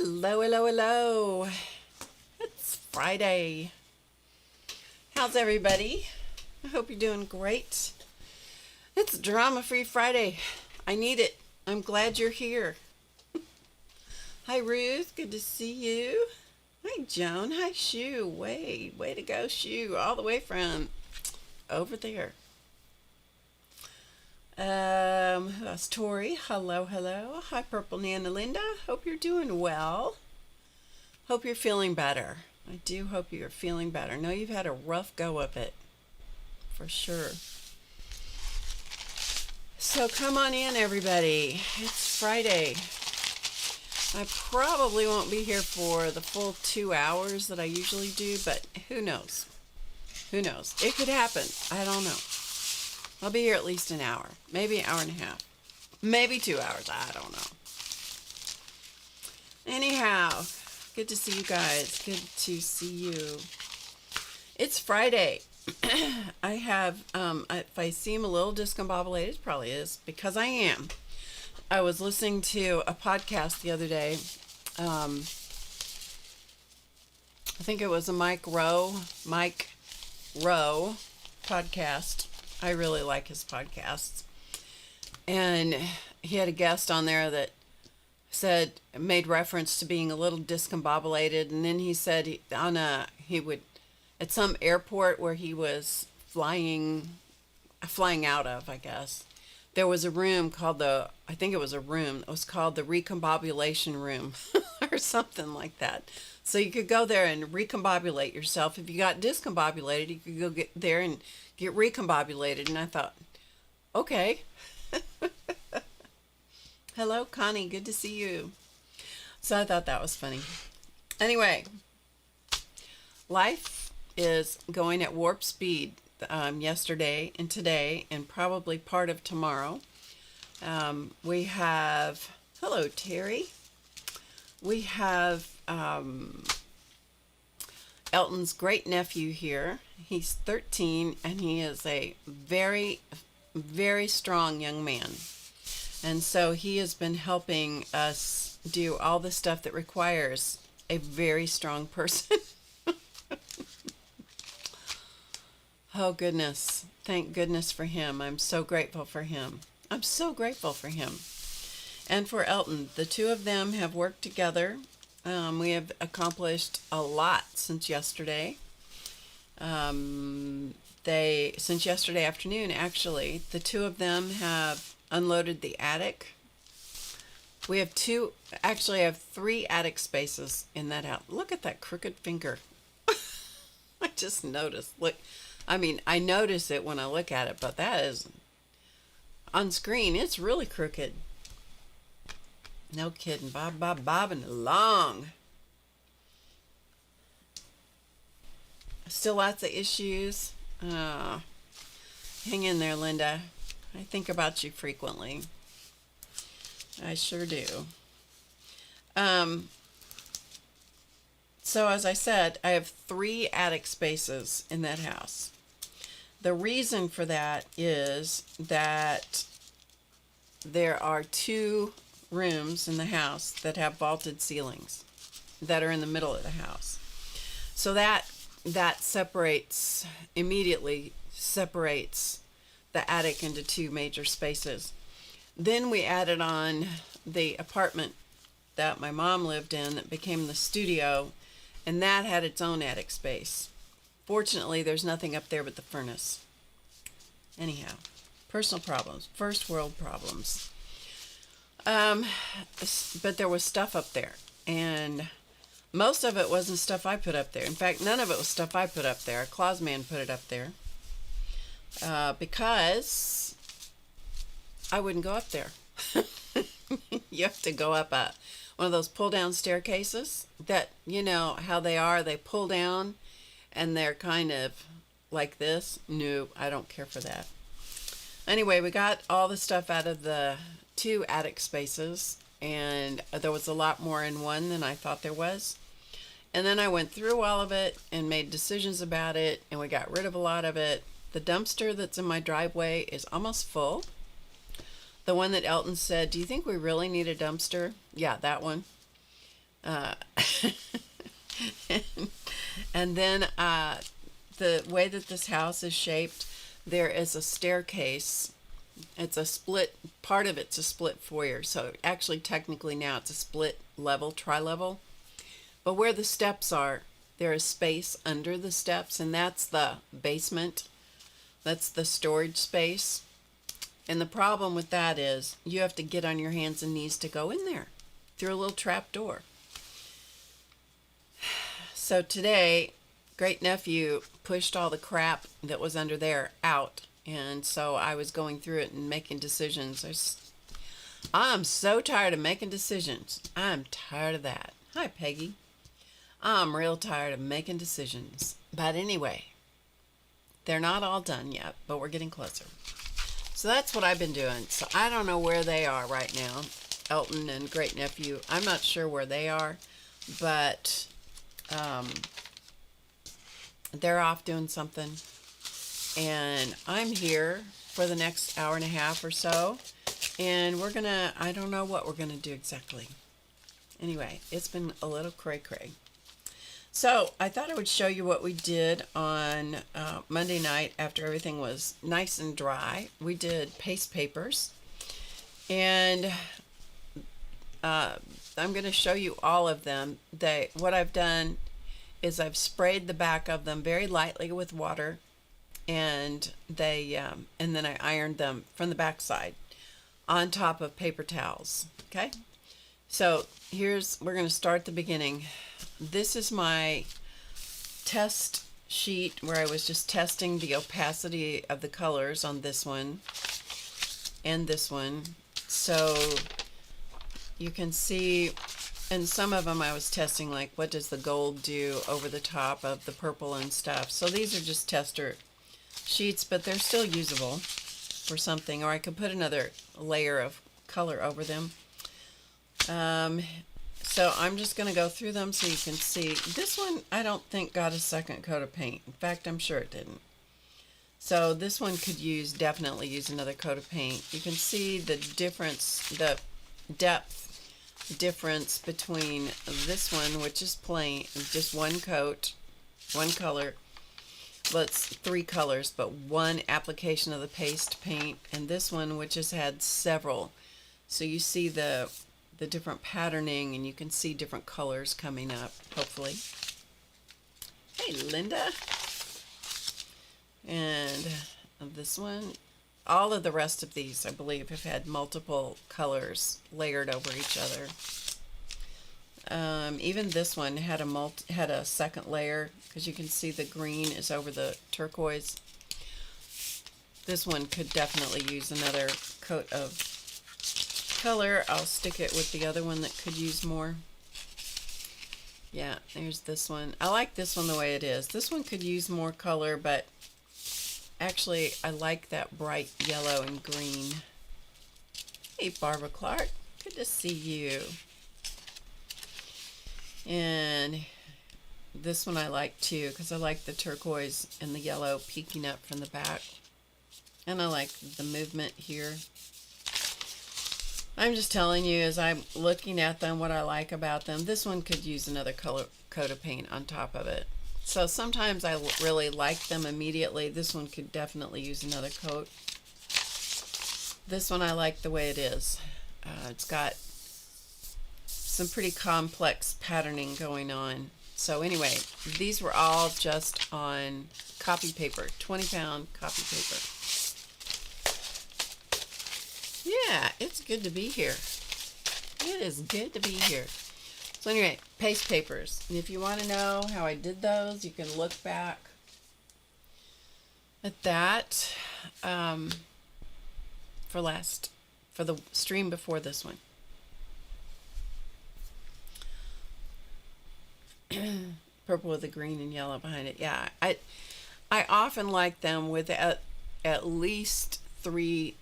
Hello, hello, hello. It's Friday. How's everybody? I hope you're doing great. It's Drama Free Friday. I need it. I'm glad you're here. Hi, Ruth. Good to see you. Hi, Joan. Hi, Shu. Way to go, Shu. All the way from over there. Who else? Tori. Hello, hello. Hi, Purple Nana Linda. Hope you're doing well. Hope you're feeling better. I do hope you're feeling better. I know you've had a rough go of it, for sure. So come on in, everybody. It's Friday. I probably won't be here for the full 2 hours that I usually do, but who knows? Who knows? It could happen. I don't know. I'll be here at least an hour, maybe an hour and a half, maybe 2 hours. I don't know. Anyhow, good to see you guys. Good to see you. It's Friday. I have, if I seem a little discombobulated, it probably is because I am. I was listening to a podcast the other day. I think it was a Mike Rowe podcast. I really like his podcasts. And he had a guest on there that made reference to being a little discombobulated. And then he said at some airport where he was flying out of, I guess, there was a room called it was called the recombobulation room or something like that. So you could go there and recombobulate yourself. If you got discombobulated, you could go get there and get recombobulated. And I thought, okay. Hello, Connie. Good to see you. So I thought that was funny. Anyway, life is going at warp speed yesterday and today and probably part of tomorrow. We have, hello, Terry. We have Elton's great nephew here. He's 13 and he is a very, very strong young man. And so he has been helping us do all the stuff that requires a very strong person. Oh, goodness. Thank goodness for him. I'm so grateful for him. I'm so grateful for him. And for Elton. The two of them have worked together. We have accomplished a lot since yesterday. Since yesterday afternoon, actually, the two of them have unloaded the attic. We have I have 3 attic spaces in that house. Look at that crooked finger. I just noticed. Look, I mean, I notice it when I look at it, but that is on screen. It's really crooked. No kidding. Bobbing along. Still lots of issues. Hang in there, Linda. I think about you frequently. I sure do. So as I said, I have 3 attic spaces in that house. The reason for that is that there are 2 rooms in the house that have vaulted ceilings that are in the middle of the house. So that immediately separates the attic into 2 major spaces. Then we added on the apartment that my mom lived in that became the studio, and that had its own attic space. Fortunately, there's nothing up there but the furnace. Anyhow, personal problems, first world problems. But there was stuff up there, and most of it wasn't stuff I put up there. In fact, none of it was stuff I put up there. Clausman put it up there because I wouldn't go up there. You have to go up one of those pull-down staircases that, you know how they are. They pull down, and they're kind of like this. No, I don't care for that. Anyway, we got all the stuff out of the 2 attic spaces, and there was a lot more in one than I thought there was. And then I went through all of it and made decisions about it, and we got rid of a lot of it. The dumpster that's in my driveway is almost full. The one that Elton said, do you think we really need a dumpster? Yeah, that one. Uh, and then the way that this house is shaped, there is a staircase. It's a split, part of it's a split foyer. So actually, technically now it's a split level, tri-level. But where the steps are, there is space under the steps, and that's the basement. That's the storage space. And the problem with that is you have to get on your hands and knees to go in there through a little trap door. So today, great nephew pushed all the crap that was under there out. And so I was going through it and making decisions. I'm so tired of making decisions. I'm tired of that. Hi, Peggy. I'm real tired of making decisions. But anyway, they're not all done yet, but we're getting closer. So that's what I've been doing. So I don't know where they are right now. Elton and great nephew. I'm not sure where they are, but they're off doing something. And I'm here for the next hour and a half or so. And we're gonna, I don't know what we're gonna do exactly. Anyway, it's been a little cray-cray. So I thought I would show you what we did on Monday night after everything was nice and dry. We did paste papers. And I'm going to show you all of them. What I've done is I've sprayed the back of them very lightly with water. And and then I ironed them from the back side on top of paper towels. Okay? So we're going to start at the beginning. This is my test sheet where I was just testing the opacity of the colors on this one and this one. So you can see, and some of them I was testing, like what does the gold do over the top of the purple and stuff. So these are just tester sheets, but they're still usable for something, or I could put another layer of color over them. So I'm just going to go through them so you can see. This one I don't think got a second coat of paint. In fact, I'm sure it didn't. So this one could definitely use another coat of paint. You can see the difference, the depth difference between this one, which is plain, just one coat, one color. Well, it's three colors, but one application of the paste paint, and this one, which has had several. So you see the different patterning, and you can see different colors coming up, hopefully. Hey, Linda. And this one, all of the rest of these, I believe, have had multiple colors layered over each other. Even this one had a second layer, because you can see the green is over the turquoise. This one could definitely use another coat of color. I'll stick it with the other one that could use more. Yeah, there's this one. I like this one the way it is. This one could use more color, but actually I like that bright yellow and green. Hey, Barbara Clark. Good to see you. And this one I like too, because I like the turquoise and the yellow peeking up from the back. And I like the movement here. I'm just telling you as I'm looking at them what I like about them. This one could use another coat of paint on top of it. So sometimes I really like them immediately. This one could definitely use another coat. This one I like the way it is. It's got some pretty complex patterning going on. So anyway, these were all just on copy paper, 20-pound copy paper. Yeah, it's good to be here. It is good to be here. So anyway, paste papers. And if you want to know how I did those, you can look back at that for the stream before this one. Purple with the green and yellow behind it. Yeah, I often like them with at least 3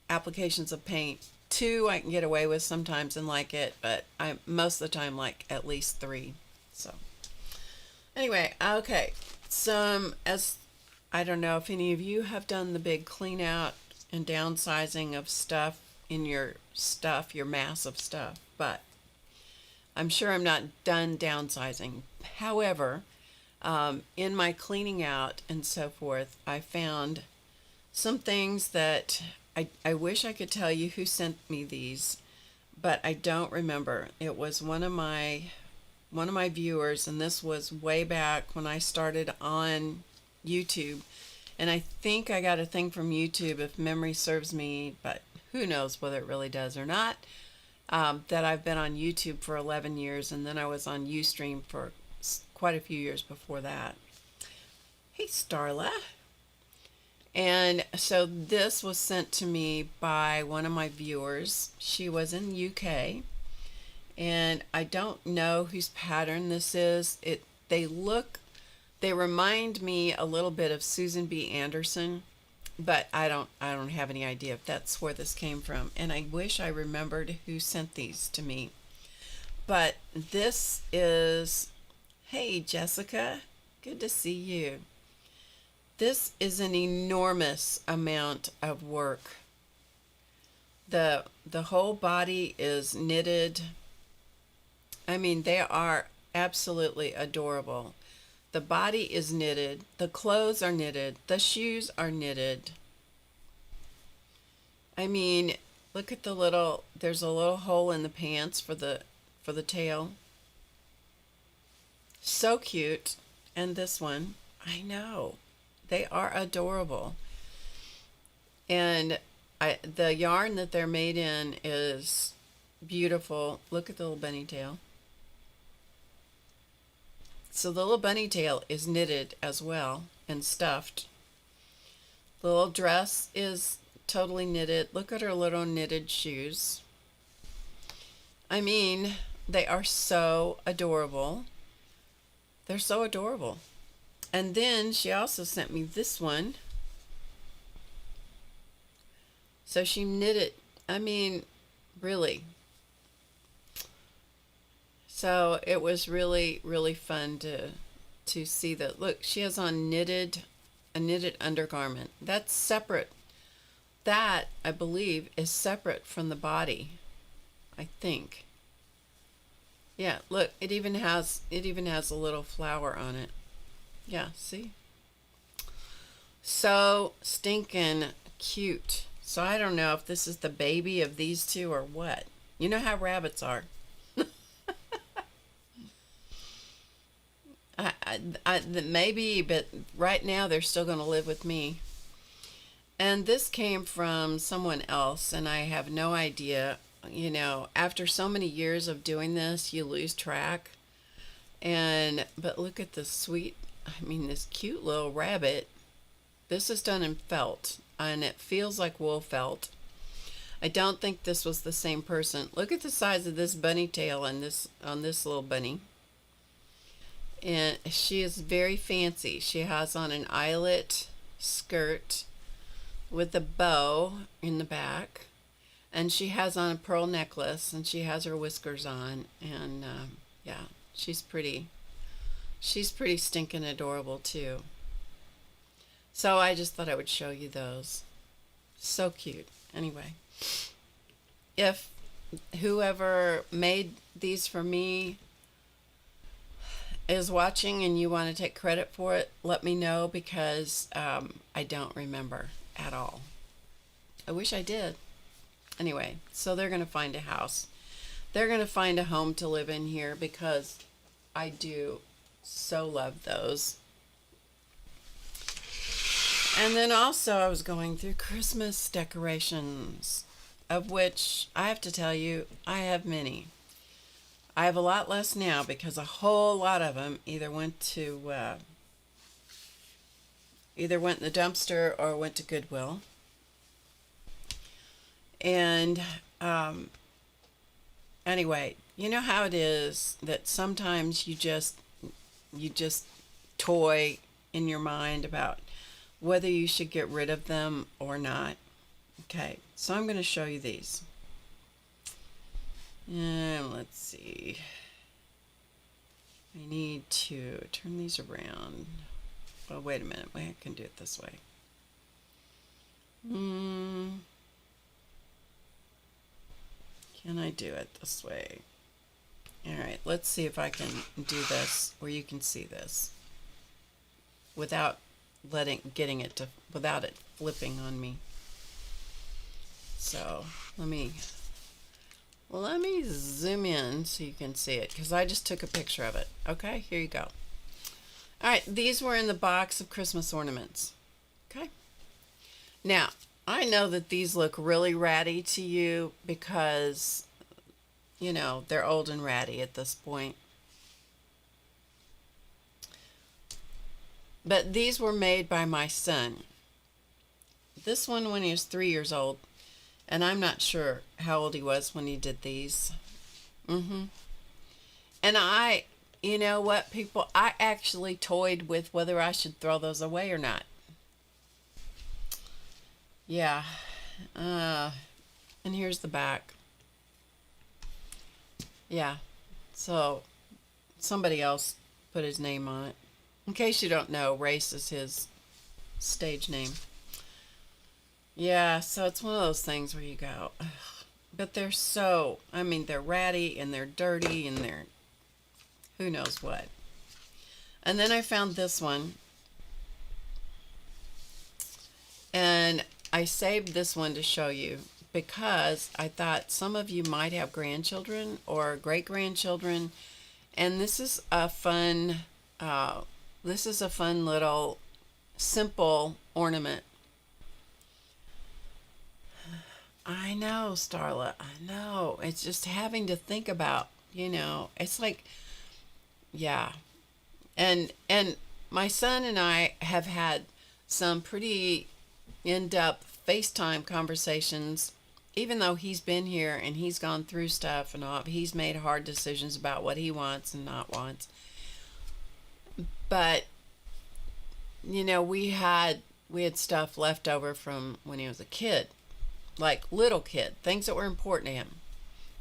applications of paint. 2 I can get away with sometimes and like it, but I most of the time like at least 3. So anyway, okay. I don't know if any of you have done the big clean out and downsizing of stuff in your mass of stuff, but I'm sure I'm not done downsizing. However, in my cleaning out and so forth, I found some things that I wish I could tell you who sent me these, but I don't remember. It was one of my viewers, and this was way back when I started on YouTube. And I think I got a thing from YouTube, if memory serves me, but who knows whether it really does or not. That I've been on YouTube for 11 years, and then I was on Ustream for quite a few years before that. Hey, Starla. And so this was sent to me by one of my viewers. She was in UK, and I don't know whose pattern this is. They remind me a little bit of Susan B. Anderson, but I don't have any idea if that's where this came from. And I wish I remembered who sent these to me. But this is, hey Jessica, good to see you. This is an enormous amount of work. The whole body is knitted. I mean, they are absolutely adorable. The body is knitted, the clothes are knitted, the shoes are knitted. I mean, look at there's a little hole in the pants for the tail. So cute. And this one, I know. They are adorable. And the yarn that they're made in is beautiful. Look at the little bunny tail. So the little bunny tail is knitted as well and stuffed. The little dress is totally knitted. Look at her little knitted shoes. I mean, they are so adorable. They're so adorable. And then she also sent me this one. So she knitted, I mean, really. So it was really, really fun to see that. Look, she has on a knitted undergarment. That's separate. That, I believe, is separate from the body, I think. Yeah, look, it even has a little flower on it. Yeah, see? So stinking cute. So I don't know if this is the baby of these two or what. You know how rabbits are. Maybe, but right now they're still going to live with me. And this came from someone else, and I have no idea. You know, after so many years of doing this, you lose track. But look at this this cute little rabbit. This is done in felt, and it feels like wool felt. I don't think this was the same person. Look at the size of this bunny tail on this little bunny. And she is very fancy. She has on an eyelet skirt with a bow in the back, and she has on a pearl necklace, and she has her whiskers on, and yeah, she's pretty. She's pretty stinking adorable too. So I just thought I would show you those. So cute. Anyway, if whoever made these for me is watching and you want to take credit for it, let me know, because I don't remember at all. I wish I did. Anyway, so they're going to find a house. They're going to find a home to live in here, because I do so love those. And then also I was going through Christmas decorations, of which I have to tell you, I have many. I have a lot less now, because a whole lot of them either went in the dumpster or went to Goodwill. And anyway, you know how it is that sometimes you just toy in your mind about whether you should get rid of them or not. Okay, so I'm going to show you these. And let's see. I need to turn these around. Well, wait a minute. I can do it this way. Can I do it this way? All right, let's see if I can do this where you can see this without without it flipping on me. So let me zoom in so you can see it, because I just took a picture of it. Okay, here you go. All right, these were in the box of Christmas ornaments. Okay. Now, I know that these look really ratty to you because, you know, they're old and ratty at this point. But these were made by my son. This one when he was 3 years old, and I'm not sure how old he was when he did these. And you know what, people, I actually toyed with whether I should throw those away or not. Yeah. And here's the back. Yeah. So somebody else put his name on it. In case you don't know, Race is his stage name. Yeah, so it's one of those things where you go, ugh. But they're so, I mean, they're ratty and they're dirty and they're who knows what. And then I found this one. And I saved this one to show you because I thought some of you might have grandchildren or great-grandchildren. And this is a fun little simple ornament. I know, Starla, I know. It's just having to think about, you know, it's like, yeah. And my son and I have had some pretty in-depth FaceTime conversations, even though he's been here and he's gone through stuff and all, he's made hard decisions about what he wants and not wants. But, you know, we had stuff left over from when he was a kid, like little kid, things that were important to him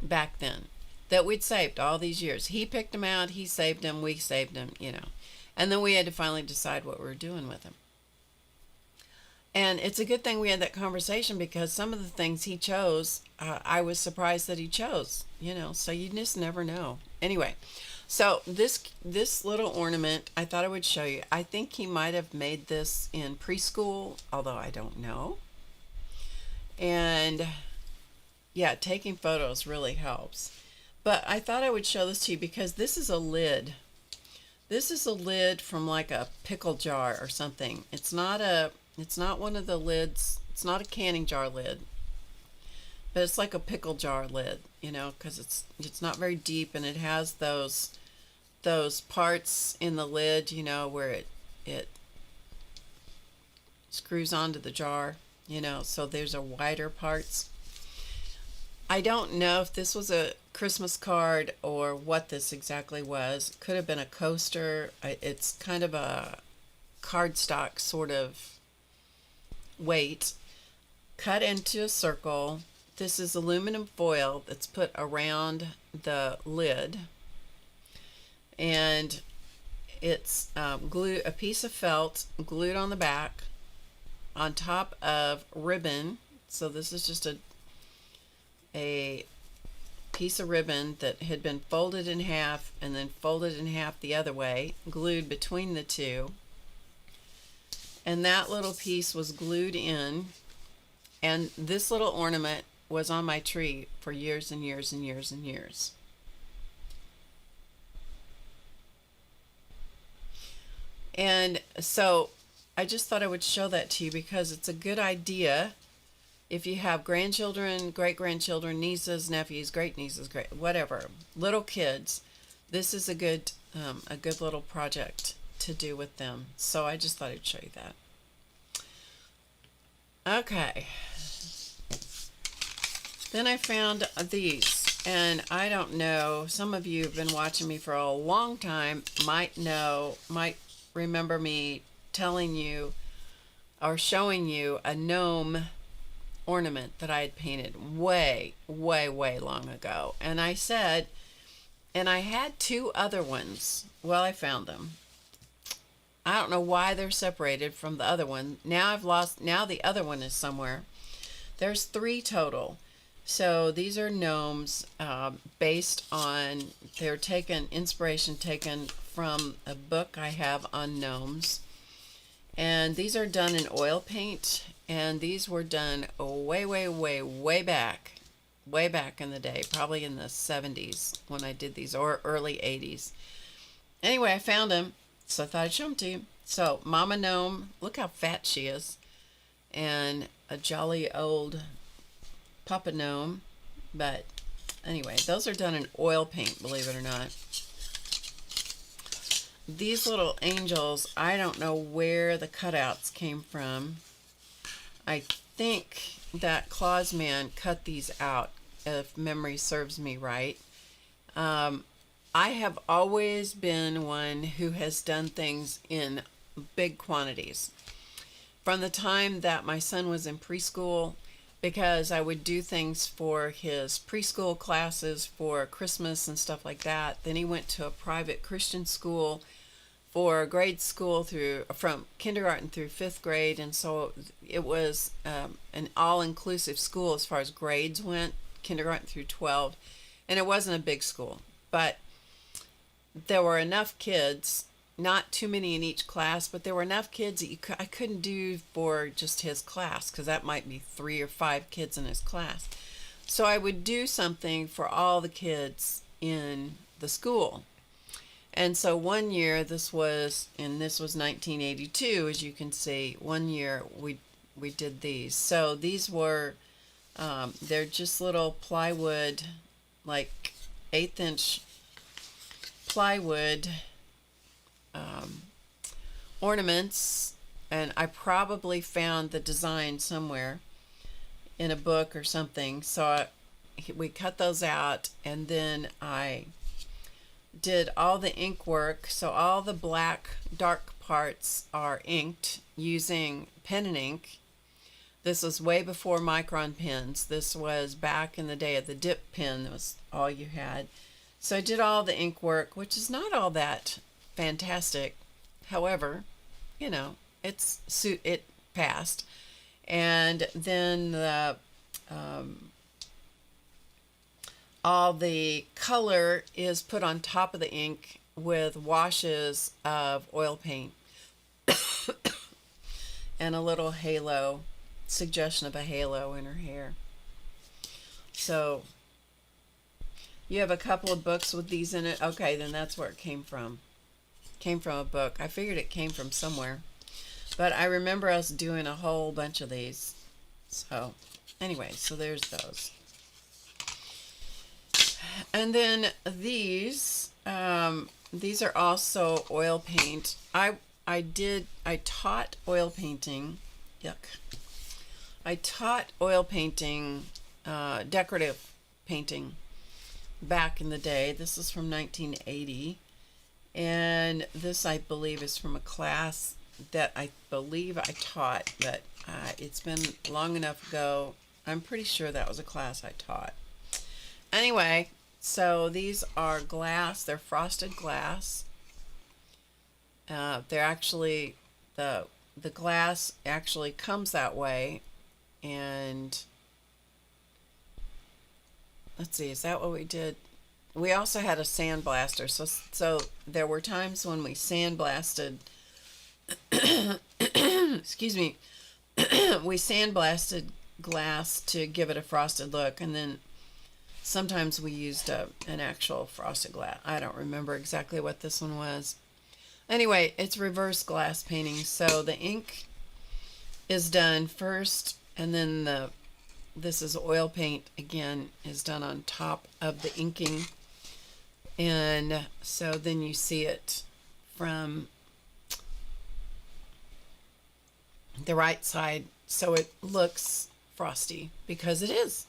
back then that we'd saved all these years. He picked them out, he saved them, we saved them, you know. And then we had to finally decide what we were doing with them. And it's a good thing we had that conversation because some of the things he chose, I was surprised that he chose, you know, so you just never know. Anyway, so this little ornament, I thought I would show you. I think he might have made this in preschool, although I don't know. And yeah, taking photos really helps. But I thought I would show this to you because this is a lid. This is a lid from like a pickle jar or something. It's not one of the lids. It's not a canning jar lid. But it's like a pickle jar lid, you know, because it's not very deep and it has those parts in the lid, you know, where it screws onto the jar, you know, so there's a wider parts. I don't know if this was a Christmas card or what this exactly was. Could have been a coaster. It's kind of a cardstock sort of weight, cut into a circle. This is aluminum foil that's put around the lid, and it's a piece of felt glued on the back on top of ribbon. So this is just a piece of ribbon that had been folded in half and then folded in half the other way, glued between the two. And that little piece was glued in, and this little ornament was on my tree for years and years and years and years. And so I just thought I would show that to you because it's a good idea if you have grandchildren, great-grandchildren, nieces, nephews, great-nieces, whatever, little kids. This is a good little project to do with them. So I just thought I'd show you that. Okay. Then I found these, and I don't know, some of you have been watching me for a long time, might remember me telling you or showing you a gnome ornament that I had painted way, way, way long ago. And I said, and I had two other ones. Well, I found them. I don't know why they're separated from the other one. Now the other one is somewhere. There's three total. So these are gnomes based on, they're inspiration taken from a book I have on gnomes. And these are done in oil paint, and these were done way, way, way, way back in the day, probably in the 70s when I did these, or early 80s. Anyway, I found them, so I thought I'd show them to you. So Mama Gnome, look how fat she is, and a jolly old Papa Gnome. But anyway, those are done in oil paint, believe it or not. These little angels, I don't know where the cutouts came from. I think that Claus Man cut these out, if memory serves me right. I have always been one who has done things in big quantities. From the time that my son was in preschool, because I would do things for his preschool classes for Christmas and stuff like that. Then he went to a private Christian school for grade school from kindergarten through 5th grade, and so it was an all-inclusive school as far as grades went, kindergarten through 12, and it wasn't a big school, but there were enough kids, not too many in each class, but there were enough kids that I couldn't do for just his class, because that might be 3 or 5 kids in his class. So I would do something for all the kids in the school. And so one year, this was 1982, as you can see. One year we did these. So these were, they're just little plywood, like 1/8-inch plywood ornaments. And I probably found the design somewhere in a book or something. So we cut those out, and then I did all the ink work. So all the black dark parts are inked using pen and ink. This was way before micron pens. This was back in the day of the dip pen. That was all you had. So I did all the ink work, which is not all that fantastic. However, you know, it passed. And then all the color is put on top of the ink with washes of oil paint and a little halo, suggestion of a halo in her hair. So you have a couple of books with these in it. Okay, then that's where it came from. Came from a book. I figured it came from somewhere, but I remember us doing a whole bunch of these. So anyway, so there's those. And then these are also oil paint. I taught oil painting. Yuck. I taught oil painting, decorative painting back in the day. This is from 1980. And this, I believe, is from a class that I believe I taught, but it's been long enough ago. I'm pretty sure that was a class I taught. Anyway, so these are glass. They're frosted glass. They're actually, the glass actually comes that way. And let's see, is that what we did? We also had a sandblaster. So there were times when we sandblasted, excuse me, we sandblasted glass to give it a frosted look, and then sometimes we used an actual frosted glass. I don't remember exactly what this one was. Anyway, it's reverse glass painting. So the ink is done first, and then this is oil paint again, is done on top of the inking. And so then you see it from the right side, so it looks frosty, because it is.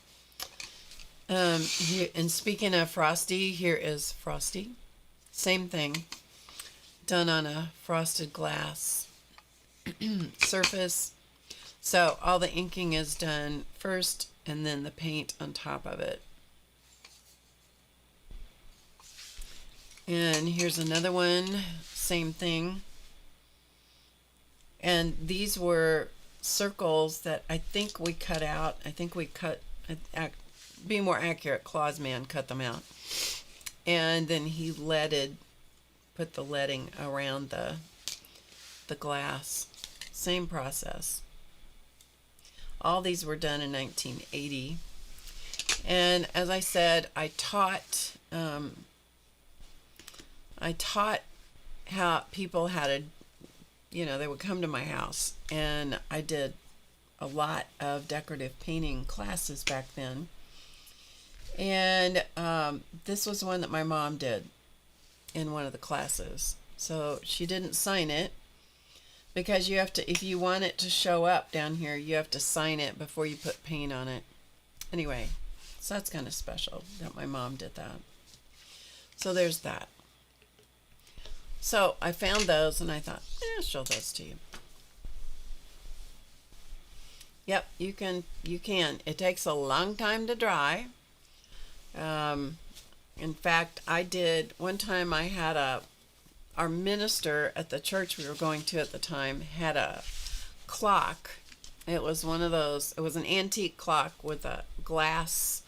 Here, and speaking of frosty, here is frosty. Same thing, done on a frosted glass surface. So all the inking is done first, and then the paint on top of it. And here's another one, same thing. And these were circles that I think we cut out. I think we cut, be more accurate, Claus Man cut them out. And then he put the leading around the glass. Same process. All these were done in 1980. And as I said, I taught how people had they would come to my house, and I did a lot of decorative painting classes back then. And this was one that my mom did in one of the classes. So she didn't sign it, because you have to, if you want it to show up down here, you have to sign it before you put paint on it. Anyway, so that's kind of special that my mom did that. So there's that. So I found those and I thought, I'll show those to you. Yep, you can. It takes a long time to dry. In fact, I did, one time I had our minister at the church we were going to at the time had a clock. It was one of those, it was an antique clock with a glass,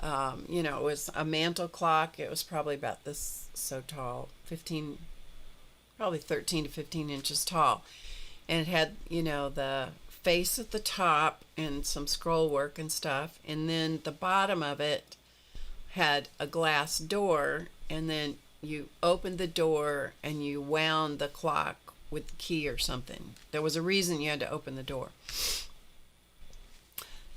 it was a mantle clock. It was probably about this so tall, probably 13 to 15 inches tall. And it had, the face at the top and some scroll work and stuff. And then the bottom of it had a glass door, and then you opened the door and you wound the clock with the key or something. There was a reason you had to open the door.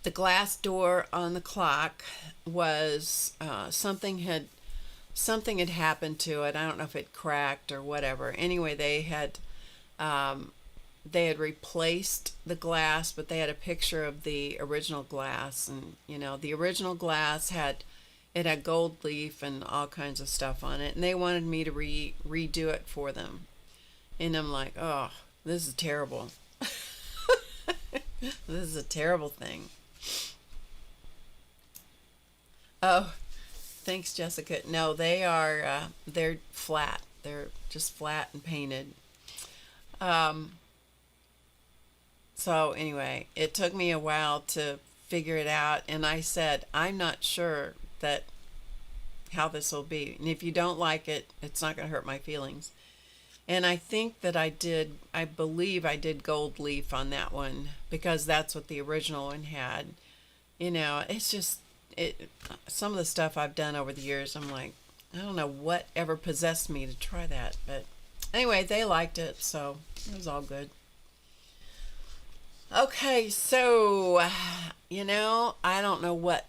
The glass door on the clock was something had happened to it. I don't know if it cracked or whatever. Anyway, they had replaced the glass, but they had a picture of the original glass, and the original glass had gold leaf and all kinds of stuff on it, and they wanted me to redo it for them. And I'm like, oh, this is terrible. This is a terrible thing. Oh, thanks, Jessica. No, they're flat. They're just flat and painted. So anyway, it took me a while to figure it out, and I said, I'm not sure how this will be. And if you don't like it, it's not going to hurt my feelings. And I think that I believe I did gold leaf on that one, because that's what the original one had. It's just, some of the stuff I've done over the years, I'm like, I don't know what ever possessed me to try that. But anyway, they liked it, so it was all good. Okay, so, I don't know what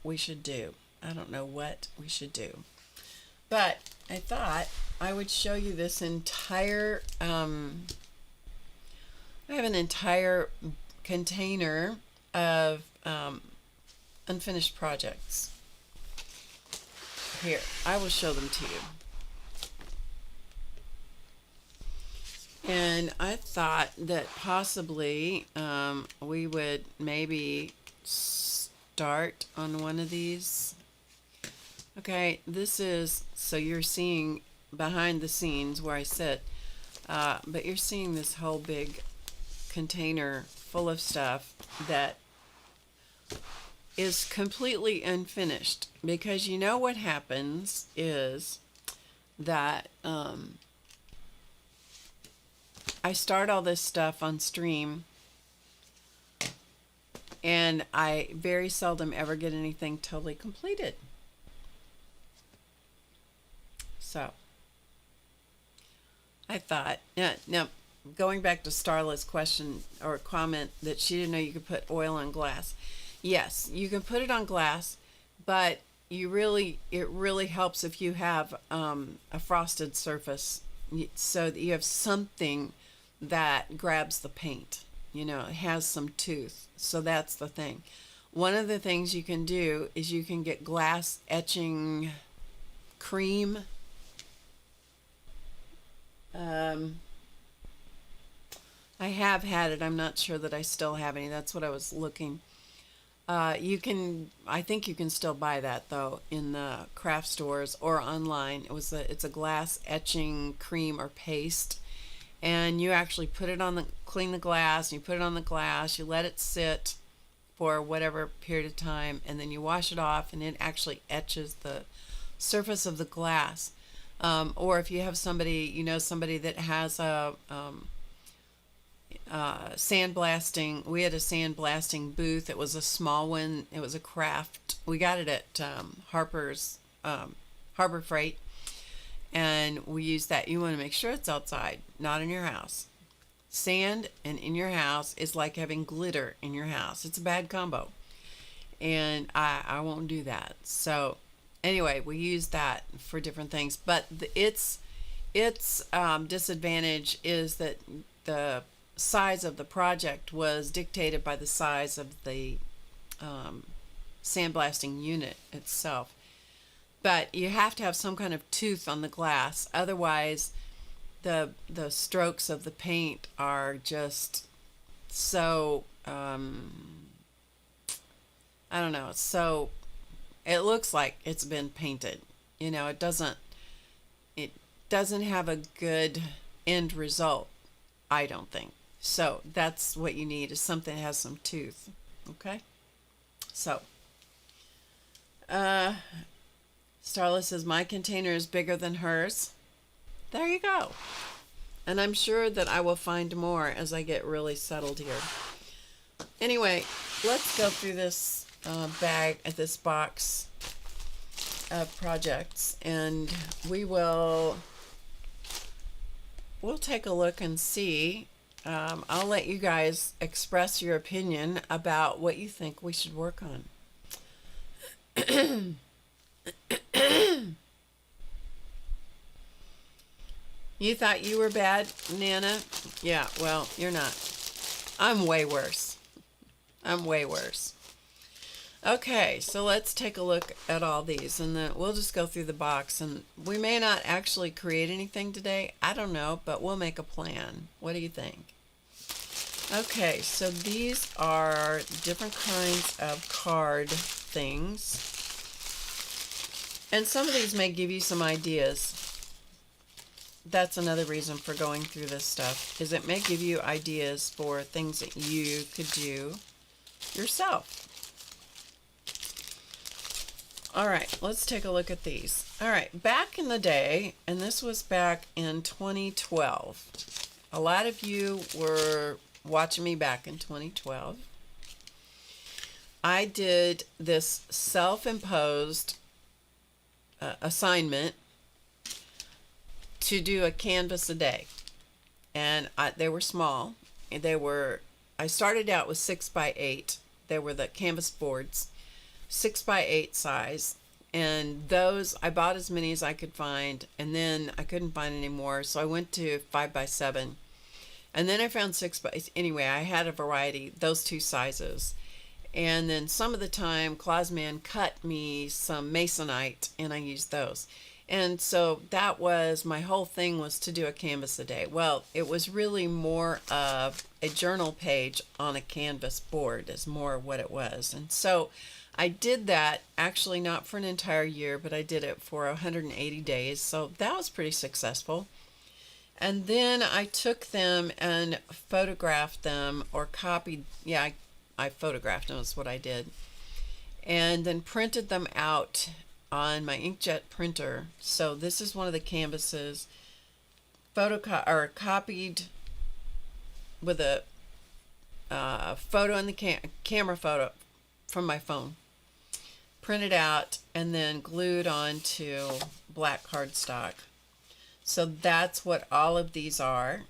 we should do. I don't know what we should do. But I thought I would show you this entire, I have an entire container of unfinished projects. Here, I will show them to you. And I thought that possibly we would maybe start on one of these. Okay, this is, so you're seeing behind the scenes where I sit, but you're seeing this whole big container full of stuff that is completely unfinished, because what happens is that I start all this stuff on stream, and I very seldom ever get anything totally completed. So I thought, now going back to Starla's question or comment that she didn't know you could put oil on glass. Yes, you can put it on glass, but it really helps if you have a frosted surface, so that you have something that grabs the paint. It has some tooth. So that's the thing. One of the things you can do is you can get glass etching cream. I have had it. I'm not sure that I still have any. That's what I was looking. I think you can still buy that though in the craft stores or online. It's a glass etching cream or paste, and you actually put it on clean the glass, and you put it on the glass, you let it sit, for whatever period of time, and then you wash it off, and it actually etches the surface of the glass. Or if you have somebody, somebody that has a sandblasting, we had a sandblasting booth. It was a small one. It was a craft. We got it at Harper's Harbor Freight, and we used that. You want to make sure it's outside, not in your house. Sand and in your house is like having glitter in your house. It's a bad combo, and I won't do that. So anyway, we use that for different things, but its disadvantage is that the size of the project was dictated by the size of the sandblasting unit itself. But you have to have some kind of tooth on the glass, otherwise the strokes of the paint are just so I don't know, so it looks like it's been painted. It doesn't have a good end result, I don't think. So that's what you need, is something that has some tooth. Okay, so Starla says my container is bigger than hers. There you go. And I'm sure that I will find more as I get really settled here. Anyway, let's go through this this box of projects, and we'll take a look and see. I'll let you guys express your opinion about what you think we should work on. You thought you were bad, Nana? Yeah, well, you're not. I'm way worse. Okay, so let's take a look at all these, and then we'll just go through the box. And we may not actually create anything today. I don't know, but we'll make a plan. What do you think? Okay, so these are different kinds of card things. And some of these may give you some ideas. That's another reason for going through this stuff, is it may give you ideas for things that you could do yourself. All right, let's take a look at these. All right, back in the day, and this was back in 2012. A lot of you were watching me back in 2012. I did this self-imposed assignment to do a canvas a day, and they were small. I started out with 6x8. They were the canvas boards, 6x8 size, and those I bought as many as I could find, and then I couldn't find any more, so I went to 5x7, and then I found 6x. Anyway, I had a variety, those two sizes. And then some of the time Clausman cut me some masonite, and I used those. And so that was my whole thing, was to do a canvas a day. Well, it was really more of a journal page on a canvas board, is more what it was. And so I did that, actually not for an entire year, but I did it for 180 days. So that was pretty successful. And then I took them and photographed them, or copied. Yeah, I photographed them, is what I did. And then printed them out on my inkjet printer. So this is one of the canvases, copied with a photo in the camera photo from my phone, printed out, and then glued onto black cardstock. So that's what all of these are.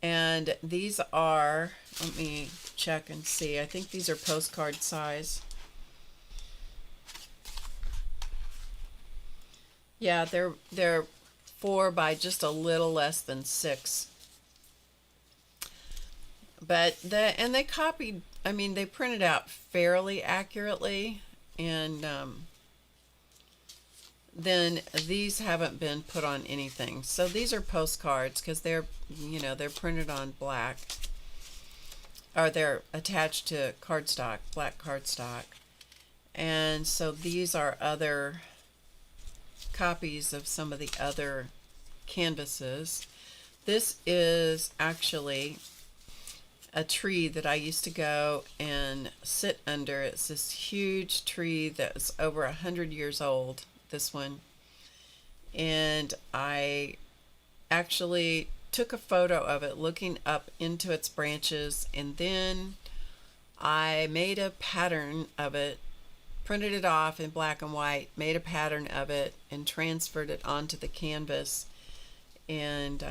And these are, let me check and see, I think these are postcard size. Yeah, they're 4 by just a little less than 6. But they copied, I mean, they printed out fairly accurately, and then these haven't been put on anything. So these are postcards, because they're printed on black, or they're attached to cardstock, black cardstock. And so these are other copies of some of the other canvases. This is actually a tree that I used to go and sit under. It's this huge tree that's over 100 years old, this one. And I actually took a photo of it looking up into its branches, and then I made a pattern of it, printed it off in black and white, made a pattern of it, and transferred it onto the canvas, and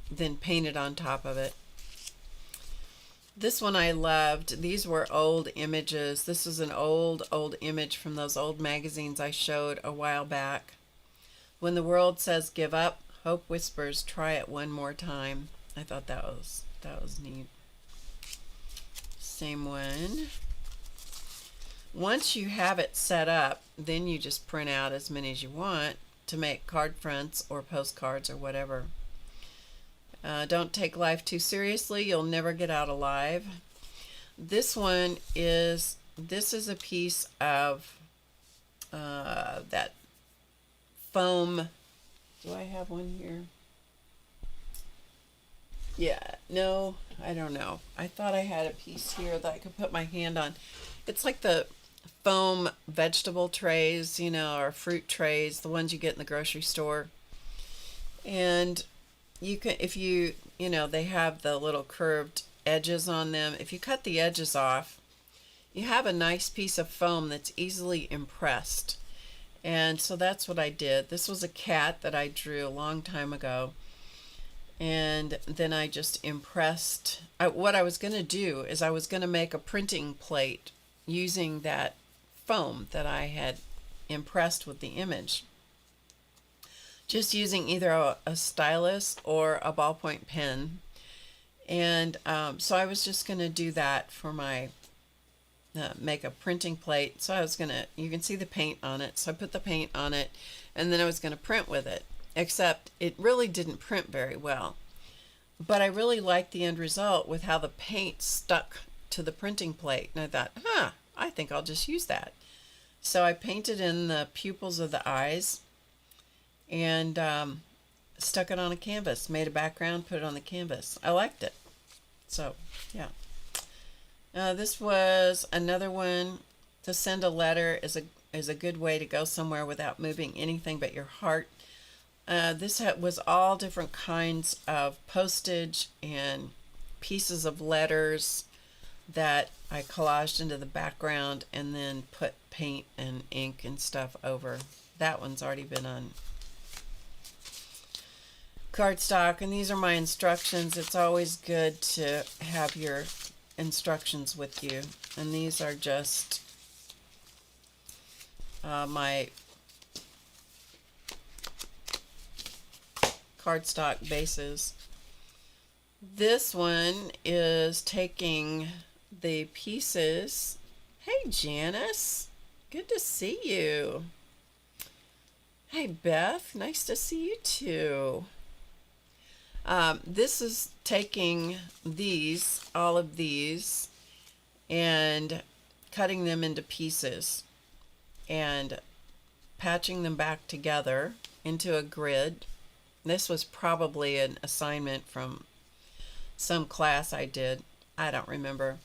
then painted on top of it. This one I loved. These were old images. This is an old image from those old magazines I showed a while back. When the world says give up, hope whispers, try it one more time. I thought that was neat. Same one. Once you have it set up, then you just print out as many as you want to make card fronts or postcards or whatever. Don't take life too seriously. You'll never get out alive. This is a piece of that foam. Do I have one here? Yeah, no, I don't know. I thought I had a piece here that I could put my hand on. It's like the foam vegetable trays, or fruit trays, the ones you get in the grocery store. And you can, if they have the little curved edges on them. If you cut the edges off, you have a nice piece of foam that's easily impressed. And so that's what I did. This was a cat that I drew a long time ago. And then I just impressed. What I was going to do is I was going to make a printing plate using that foam that I had impressed with the image. Just using either a stylus or a ballpoint pen. And so I was just going to do that for my make a printing plate. So I was you can see the paint on it. So I put the paint on it, and then I was going to print with it. Except it really didn't print very well. But I really liked the end result with how the paint stuck to the printing plate. And I thought, I think I'll just use that. So I painted in the pupils of the eyes and stuck it on a canvas. Made a background, put it on the canvas. I liked it. So, yeah. This was another one. To send a letter is a good way to go somewhere without moving anything but your heart. This was all different kinds of postage and pieces of letters that I collaged into the background and then put paint and ink and stuff over. That one's already been on cardstock, and these are my instructions. It's always good to have your instructions with you, and these are just my cardstock bases. This one is taking the pieces. Hey Janice, good to see you. Hey Beth, nice to see you too. This is taking all of these, and cutting them into pieces and patching them back together into a grid. This was probably an assignment from some class I did. I don't remember.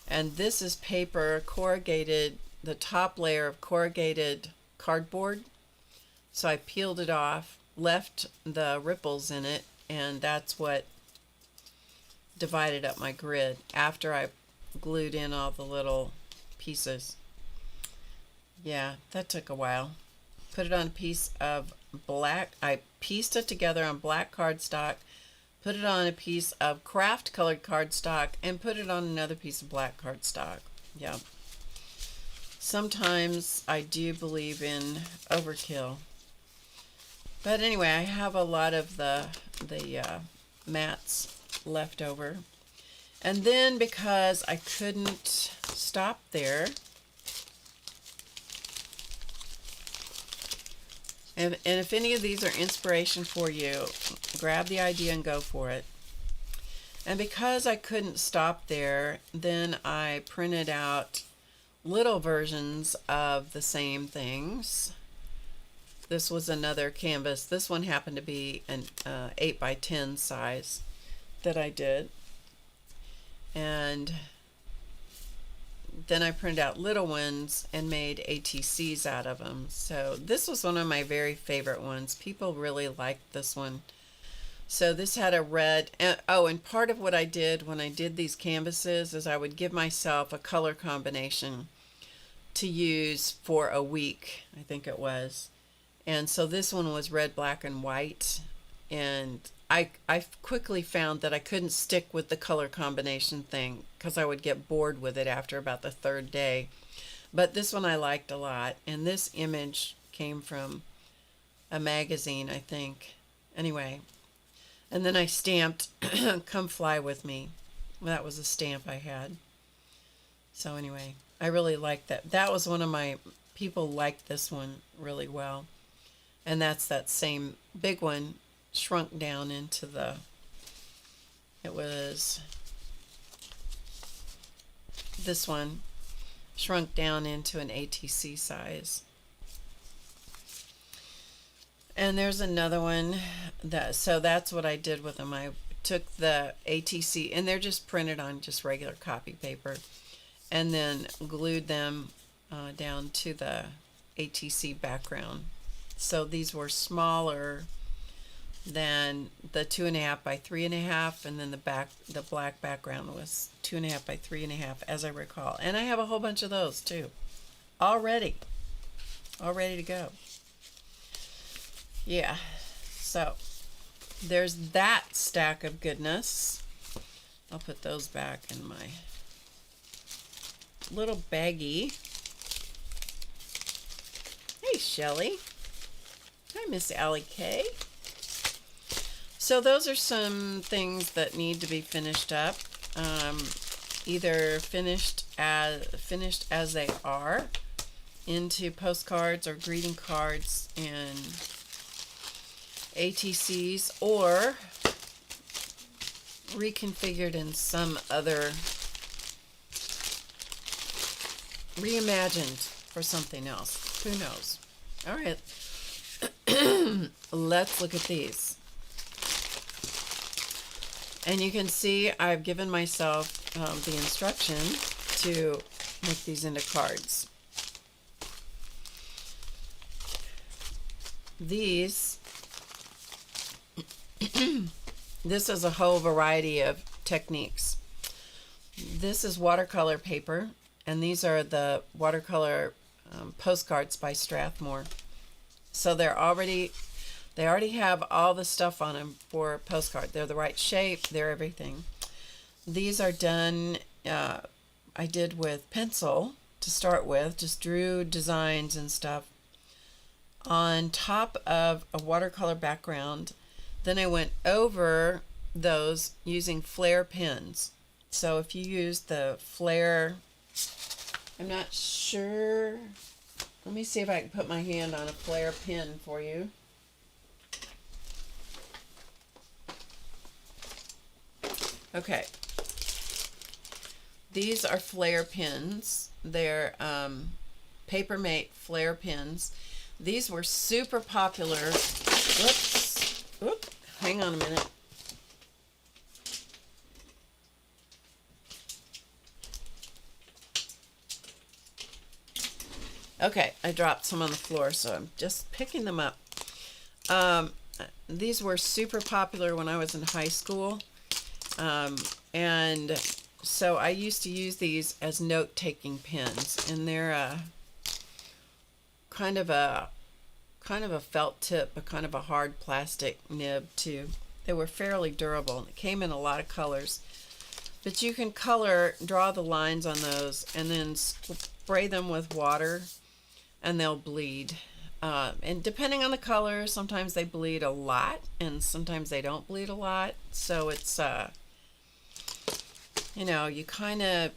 And this is paper, corrugated, the top layer of corrugated cardboard. So I peeled it off, left the ripples in it, and that's what divided up my grid after I glued in all the little pieces. Yeah, that took a while. Put it on a piece of black. I pieced it together on black cardstock, put it on a piece of craft colored cardstock, and put it on another piece of black cardstock. Yeah. Sometimes I do believe in overkill. But anyway, I have a lot of the mats left over. And then because I couldn't stop there, and if any of these are inspiration for you, grab the idea and go for it. And because I couldn't stop there, then I printed out little versions of the same things. This was another canvas. This one happened to be an 8 by 10 size that I did. and then I printed out little ones and made ATCs out of them. So this was one of my very favorite ones. People really liked this one. So this had a red, and part of what I did when I did these canvases is I would give myself a color combination to use for a week, I think it was. And so this one was red, black, and white. And I quickly found that I couldn't stick with the color combination thing because I would get bored with it after about the third day. But this one I liked a lot. And this image came from a magazine, I think. Anyway. And then I stamped Come Fly With Me. Well, that was a stamp I had. So anyway, I really liked that. That was one of my, people liked this one really well. And that's that same big one shrunk down into the, it was this one shrunk down into an ATC size. And there's another one so that's what I did with them. I took the ATC, and they're just printed on just regular copy paper, and then glued them down to the ATC background. So these were smaller than the 2.5 by 3.5, and then the black background was 2.5 by 3.5, as I recall. And I have a whole bunch of those too, all ready to go. Yeah, so there's that stack of goodness. I'll put those back in my little baggie. Hey, Shelly. Hi, Miss Allie K. So those are some things that need to be finished up. Either finished as they are into postcards or greeting cards and ATCs, or reconfigured in some other, reimagined for something else. Who knows? All right, let's look at these. And you can see I've given myself the instruction to make these into cards. These this is a whole variety of techniques. This is watercolor paper, and these are the watercolor postcards by Strathmore. So they already have all the stuff on them for a postcard. They're the right shape, they're everything. These are done, I did with pencil to start with, just drew designs and stuff on top of a watercolor background. Then I went over those using flare pens. So if you use the flare, I'm not sure. Let me see if I can put my hand on a flare pen for you. Okay. These are flare pens. They're Papermate flare pens. These were super popular. Whoops. Oop. Hang on a minute. Okay, I dropped some on the floor, so I'm just picking them up. These were super popular when I was in high school. And so I used to use these as note-taking pens, and they're kind of a felt tip, but kind of a hard plastic nib too. They were fairly durable. It came in a lot of colors, but you can draw the lines on those, and then spray them with water, and they'll bleed. And depending on the color, sometimes they bleed a lot, and sometimes they don't bleed a lot. So it's you know, you have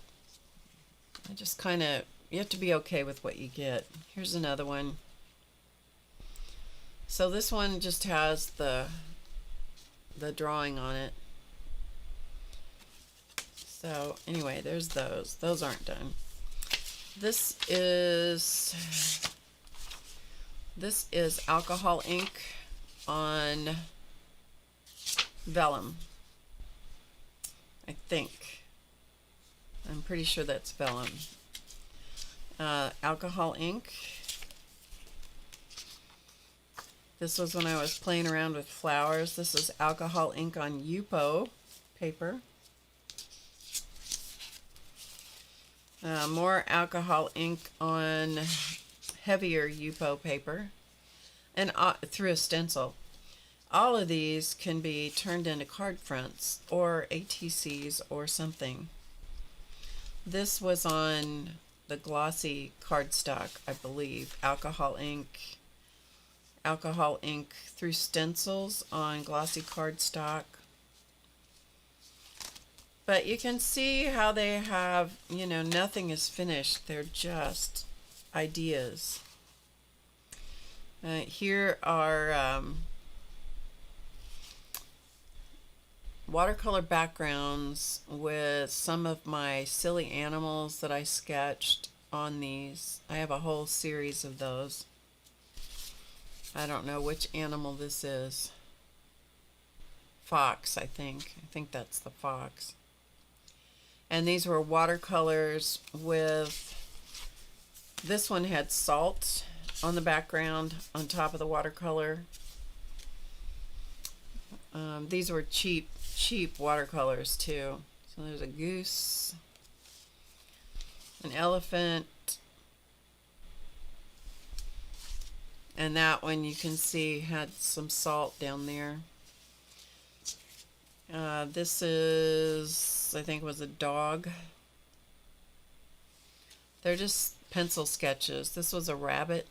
to be okay with what you get. Here's another one. So this one just has the drawing on it. So anyway, there's those. Those aren't done. This is alcohol ink on vellum, I think. I'm pretty sure that's vellum. Alcohol ink. This was when I was playing around with flowers. This is alcohol ink on Yupo paper. More alcohol ink on heavier Yupo paper, and through a stencil. All of these can be turned into card fronts or ATCs or something. This was on the glossy cardstock, I believe. Alcohol ink through stencils on glossy cardstock. But you can see how they have, you know, nothing is finished. They're just ideas. Here are watercolor backgrounds with some of my silly animals that I sketched on these. I have a whole series of those. I don't know which animal this is. Fox, I think. I think that's the fox. And these were watercolors with, this one had salt on the background on top of the watercolor. These were cheap watercolors too. So there's a goose, an elephant, and that one you can see had some salt down there. This is, I think, was a dog. They're just pencil sketches. This was a rabbit.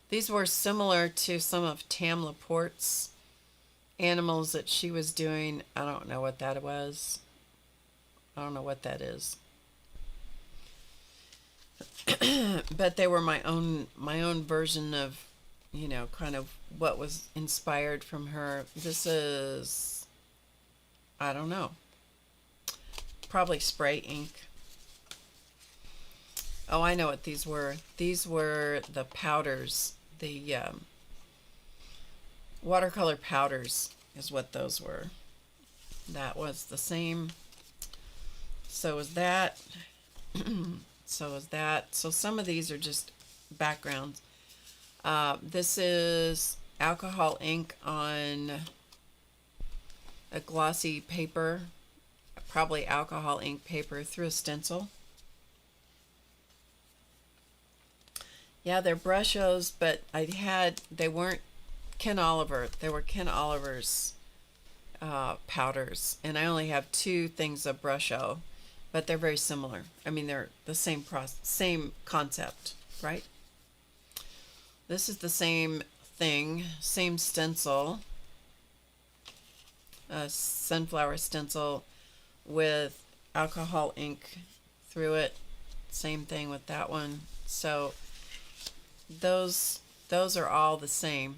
These were similar to some of Tam Laporte's animals that she was doing. I don't know what that was. I don't know what that is. But they were my own version of, you know, kind of what was inspired from her. This is, I don't know, probably spray ink. Oh, I know what these were. These were the powders, the watercolor powders is what those were. That was the same. So was that. So is that. So some of these are just backgrounds. This is alcohol ink on a glossy paper, probably alcohol ink paper through a stencil. Yeah, they're brushos, but they weren't Ken Oliver. They were Ken Oliver's powders, and I only have two things of brusho, but they're very similar. I mean, they're the same same concept, right? This is the same thing, same stencil, a sunflower stencil with alcohol ink through it. Same thing with that one. So those are all the same,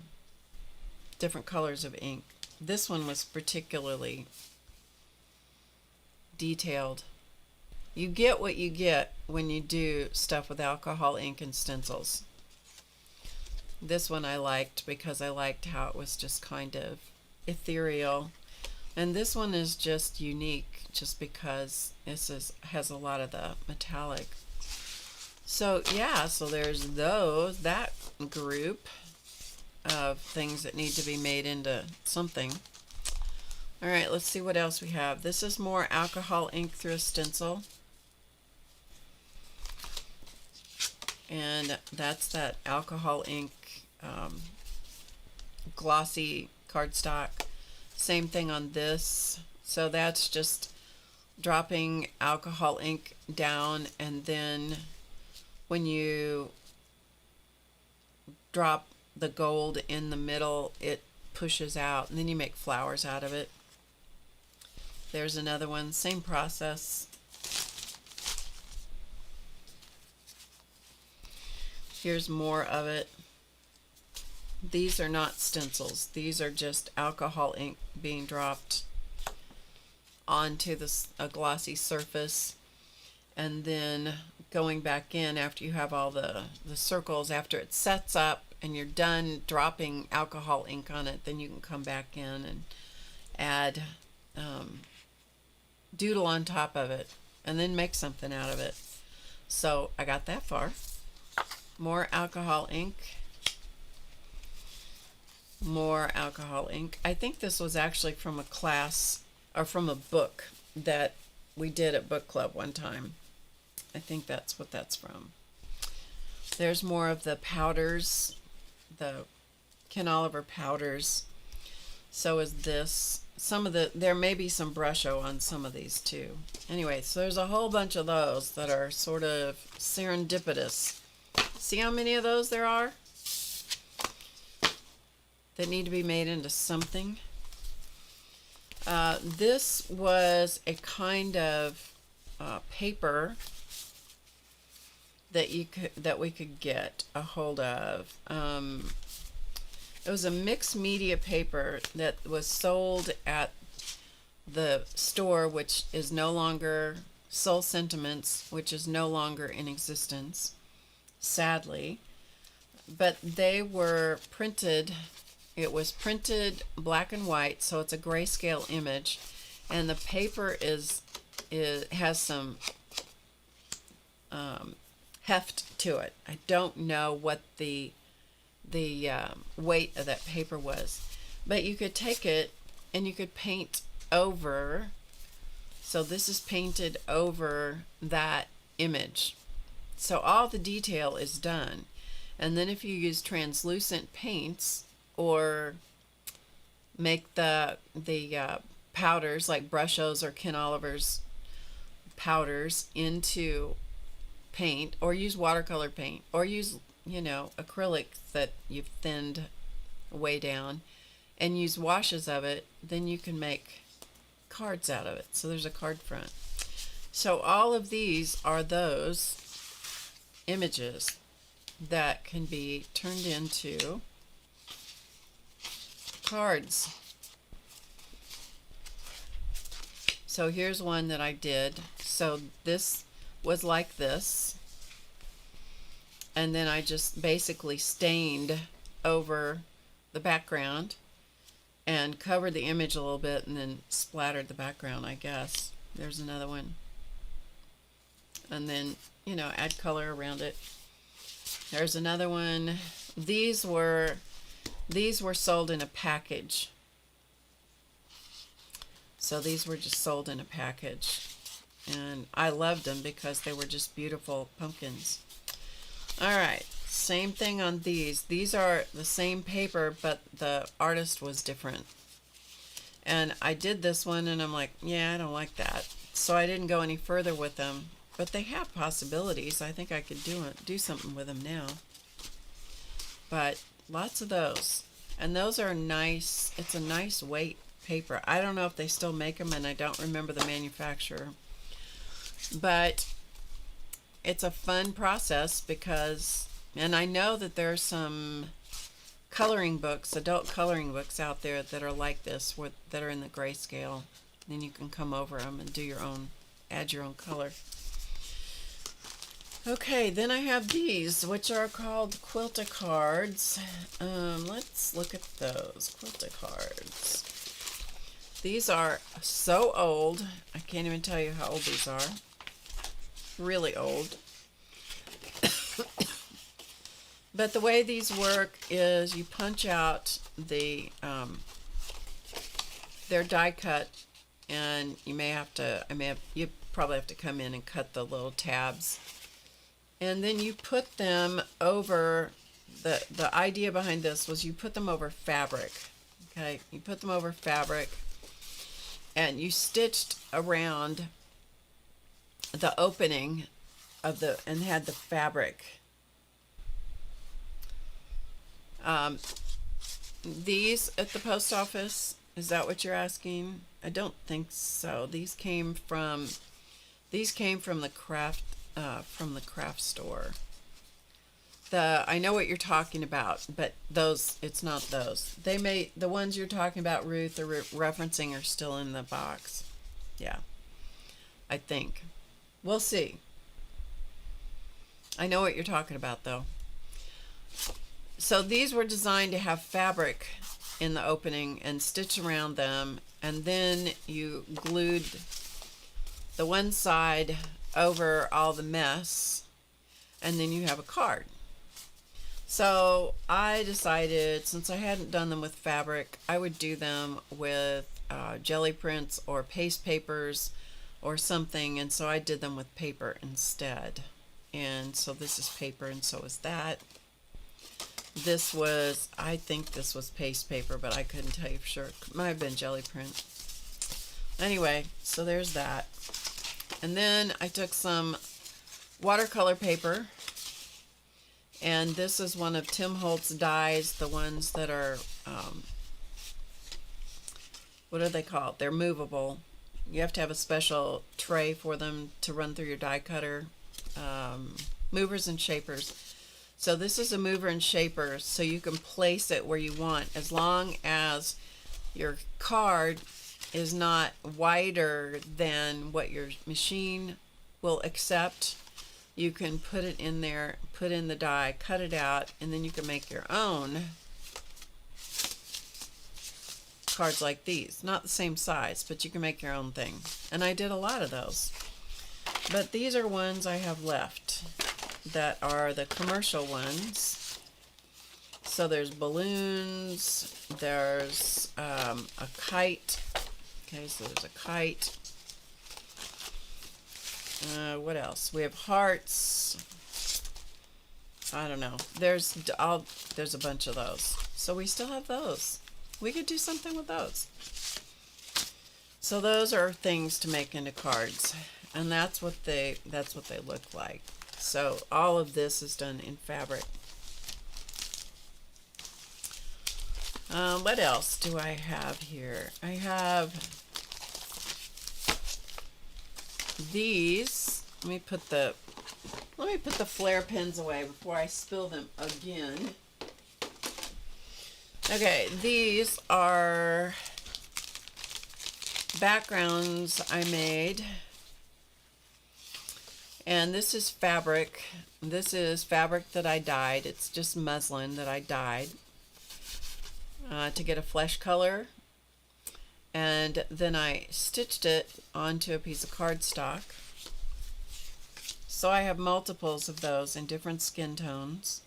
different colors of ink. This one was particularly detailed. You get what you get when you do stuff with alcohol ink and stencils. This one I liked because I liked how it was just kind of ethereal. And this one is just unique just because has a lot of the metallic. So yeah, so there's that group of things that need to be made into something. All right, let's see what else we have. This is more alcohol ink through a stencil. And that's that alcohol ink glossy cardstock. Same thing on this. So that's just dropping alcohol ink down, and then when you drop the gold in the middle, it pushes out, and then you make flowers out of it. There's another one, same process. Here's more of it. These are not stencils. These are just alcohol ink being dropped onto a glossy surface, and then going back in after you have all the circles, after it sets up and you're done dropping alcohol ink on it, then you can come back in and add doodle on top of it, and then make something out of it. So I got that far. More alcohol ink. More alcohol ink. I think this was actually from a class or from a book that we did at book club one time. I think that's what that's from. There's more of the powders, the Ken Oliver powders. So is this. There may be some brusho on some of these too. Anyway, so there's a whole bunch of those that are sort of serendipitous. See how many of those there are that need to be made into something? This was a kind of paper that we could get a hold of. It was a mixed media paper that was sold at the store, which is no longer Soul Sentiments, which is no longer in existence, sadly. But they were printed. It was printed black and white, so it's a grayscale image, and the paper has some heft to it. I don't know what the weight of that paper was, but you could take it and you could paint over. So this is painted over that image, so all the detail is done. And then if you use translucent paints or make the powders like Brushos or Ken Oliver's powders into paint, or use watercolor paint, or use acrylic that you've thinned way down, and use washes of it, then you can make cards out of it. So there's a card front. So all of these are those images that can be turned into cards. So here's one that I did. So this was like this, and then I just basically stained over the background and covered the image a little bit and then splattered the background, I guess. There's another one. And then, add color around it. There's another one. These were sold in a package. So these were just sold in a package. And I loved them because they were just beautiful pumpkins. All right, same thing on these. These are the same paper, but the artist was different. And I did this one, and I'm like, yeah, I don't like that. So I didn't go any further with them. But they have possibilities. I think I could do something with them now. But lots of those. And those are nice. It's a nice weight paper. I don't know if they still make them, and I don't remember the manufacturer. But it's a fun process because, and I know that there are some coloring books, adult coloring books out there that are like this, that are in the grayscale. Then you can come over them and do your own, add your own color. Okay, then I have these, which are called Quilted cards. Let's look at those Quilted cards. These are so old. I can't even tell you how old these are. Really old. But the way these work is you punch out they're die cut, and you probably have to come in and cut the little tabs. And then you put them over, the idea behind this was you put them over fabric. Okay, you put them over fabric, and you stitched around the opening of and had the fabric. These at the post office, is that what you're asking? I don't think so. These came from the craft store. I know what you're talking about, but it's not those. The ones you're talking about, Ruth, are referencing are still in the box. Yeah, I think. We'll see. I know what you're talking about, though. So these were designed to have fabric in the opening and stitch around them, and then you glued the one side over all the mess, and then you have a card. So I decided, since I hadn't done them with fabric, I would do them with jelly prints or paste papers or something, and so I did them with paper instead. And so this is paper, and so is that. This was, I think this was paste paper, but I couldn't tell you for sure. It might have been jelly print. Anyway, so there's that. And then I took some watercolor paper, and this is one of Tim Holtz dies, the ones that are, what are they called? They're movable. You have to have a special tray for them to run through your die cutter. Movers and shapers. So this is a mover and shaper, so you can place it where you want, as long as your card is not wider than what your machine will accept. You can put it in there, put in the die, cut it out, and then you can make your own cards like these. Not the same size, but you can make your own thing. And I did a lot of those. But these are ones I have left that are the commercial ones. So there's balloons, there's a kite. Okay, so there's a kite. What else? We have hearts. I don't know. There's a bunch of those. So we still have those. We could do something with those. So those are things to make into cards, and that's what they look like. So all of this is done in fabric. What else do I have here? I have these. Let me put the flare pens away before I spill them again. Okay, these are backgrounds I made, and this is fabric. This is fabric that I dyed. It's just muslin that I dyed to get a flesh color, and then I stitched it onto a piece of cardstock. So I have multiples of those in different skin tones,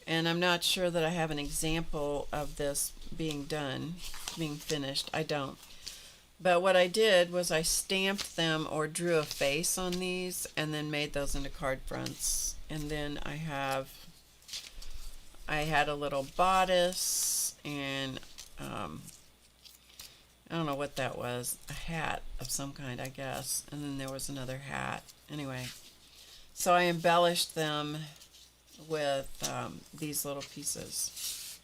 and I'm not sure that I have an example of this being finished. I don't. But what I did was I stamped them or drew a face on these and then made those into card fronts. And then I had a little bodice, and I don't know what that was, a hat of some kind, I guess. And then there was another hat. Anyway, so I embellished them with these little pieces.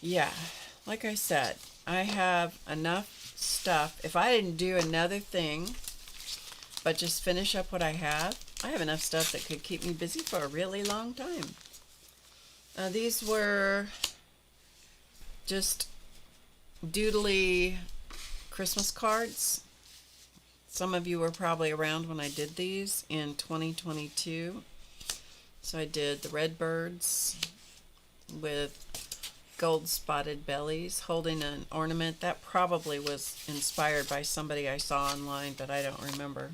Yeah, like I said, I have enough stuff. If I didn't do another thing, but just finish up what I have enough stuff that could keep me busy for a really long time. These were just doodly Christmas cards. Some of you were probably around when I did these in 2022. So I did the red birds with gold spotted bellies holding an ornament. That probably was inspired by somebody I saw online, but I don't remember.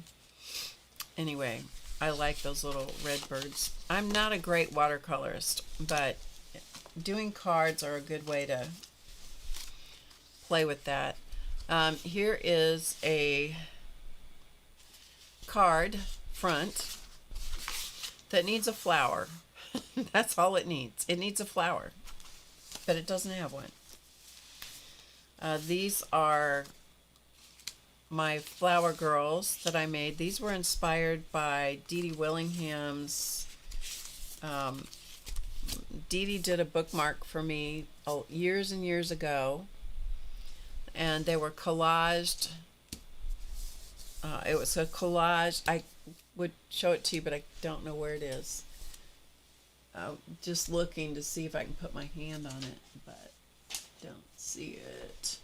Anyway, I like those little red birds. I'm not a great watercolorist, but doing cards are a good way to play with that. Here is a card front that needs a flower. That's all it needs. It needs a flower, but it doesn't have one. These are my flower girls that I made. These were inspired by Dee Dee Willingham's. Dee Dee did a bookmark for me years and years ago, and they were collaged. It was a collage. I would show it to you, but I don't know where it is. Just looking to see if I can put my hand on it, but don't see it.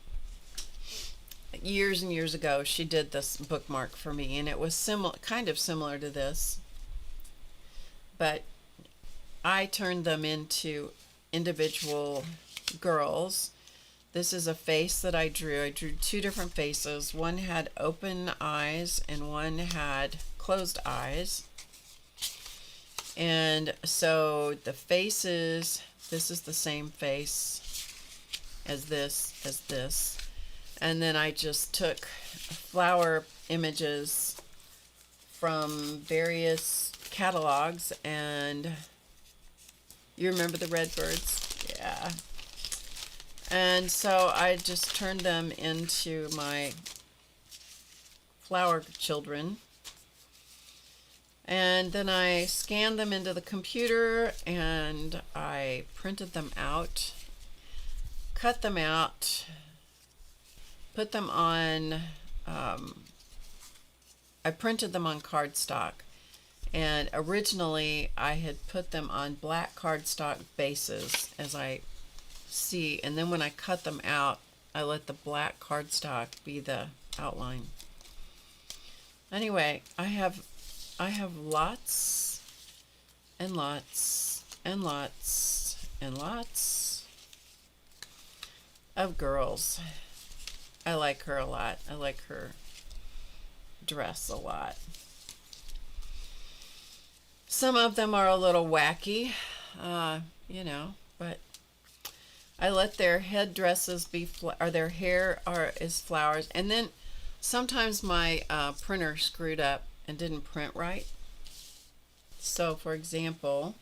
Years and years ago, she did this bookmark for me, and it was kind of similar to this, but I turned them into individual girls This is a face that I drew. I drew two different faces. One had open eyes and one had closed eyes. And so the faces, this is the same face as this. And then I just took flower images from various catalogs, and you remember the red birds? Yeah. And so I just turned them into my flower children. And then I scanned them into the computer and I printed them out, cut them out, put them on, I printed them on cardstock. And originally I had put them on black cardstock bases, as I see, and then when I cut them out, I let the black cardstock be the outline. Anyway, I have lots and lots and lots and lots of girls. I like her a lot. I like her dress a lot. Some of them are a little wacky, you know, but I let their headdresses be, or their hair is flowers. And then sometimes my printer screwed up and didn't print right. So, for example,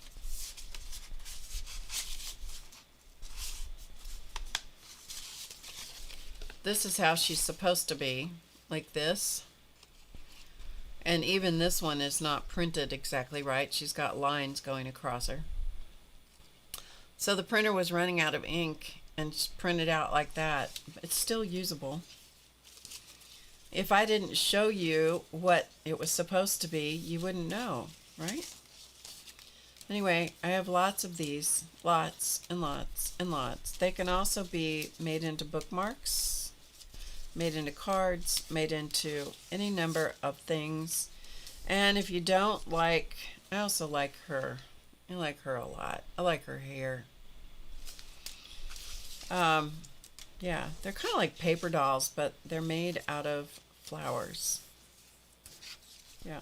this is how she's supposed to be, like this. And even this one is not printed exactly right. She's got lines going across her. So the printer was running out of ink and just printed out like that. It's still usable. If I didn't show you what it was supposed to be, you wouldn't know, right? Anyway, I have lots of these. Lots and lots and lots. They can also be made into bookmarks, made into cards, made into any number of things. And if you don't like, I also like her. I like her a lot. I like her hair. Yeah, they're kind of like paper dolls, but they're made out of flowers. Yeah.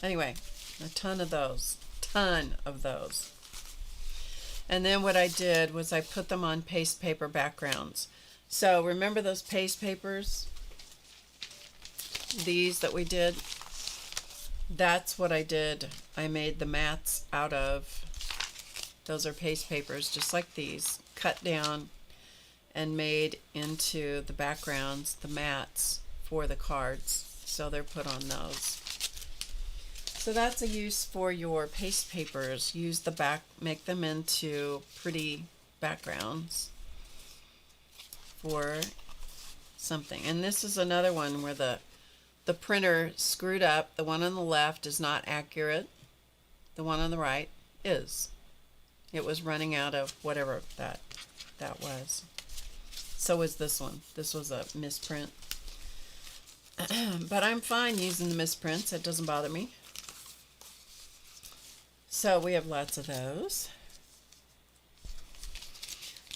Anyway, a ton of those. And then what I did was I put them on paste paper backgrounds. So remember those paste papers? These that we did? That's what I did. I made the mats out of. Those are paste papers just like these, cut down and made into the backgrounds, the mats for the cards. So they're put on those. So that's a use for your paste papers. Use the back, make them into pretty backgrounds for something. And this is another one where the printer screwed up. The one on the left is not accurate. The one on the right is. It was running out of whatever that was. So was this one. This was a misprint. But I'm fine using the misprints. It doesn't bother me. So we have lots of those.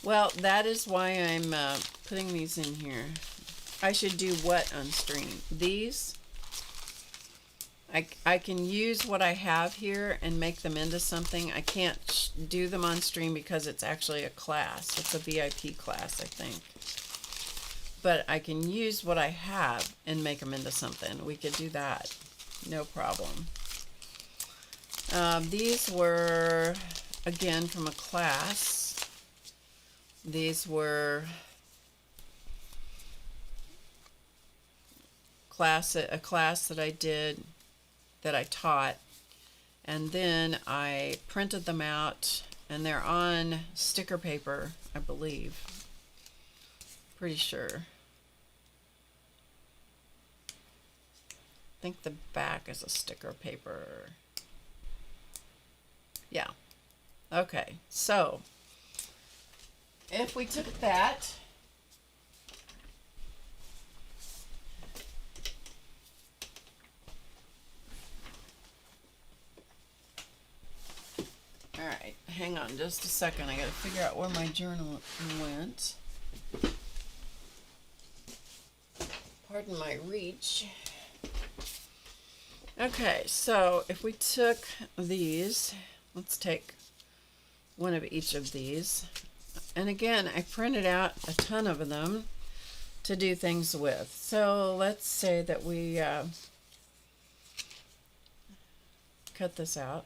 Well, that is why I'm putting these in here. I should do what on stream? These. I can use what I have here and make them into something. I can't do them on stream because it's actually a class. It's a VIP class, I think. But I can use what I have and make them into something. We could do that. No problem. These were, again, from a class. These were a class that I did, that I taught, and then I printed them out, and they're on sticker paper, I believe. Pretty sure. I think the back is a sticker paper. Yeah. Okay, so if we took that, all right, hang on just a second. I got to figure out where my journal went. Pardon my reach. Okay, so if we took these, let's take one of each of these. And again, I printed out a ton of them to do things with. So let's say that we cut this out,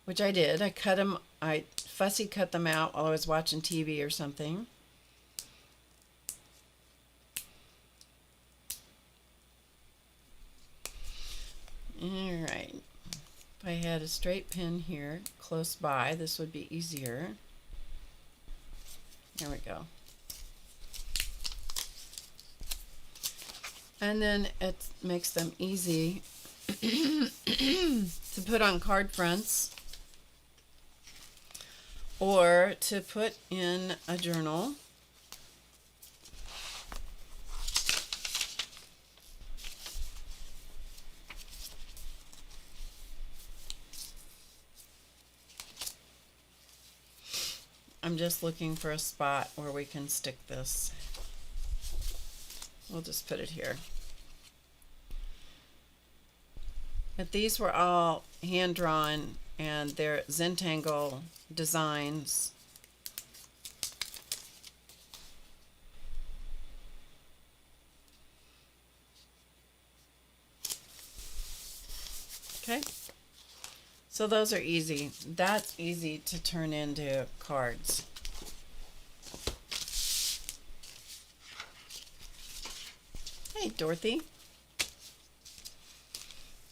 which I did. I cut them, I fussy cut them out while I was watching TV or something. Alright, if I had a straight pin here close by, this would be easier. There we go. And then it makes them easy to put on card fronts or to put in a journal. I'm just looking for a spot where we can stick this. We'll just put it here. But these were all hand drawn and they're zentangle designs. Okay. So those are easy. That's easy to turn into cards. Hey, Dorothy.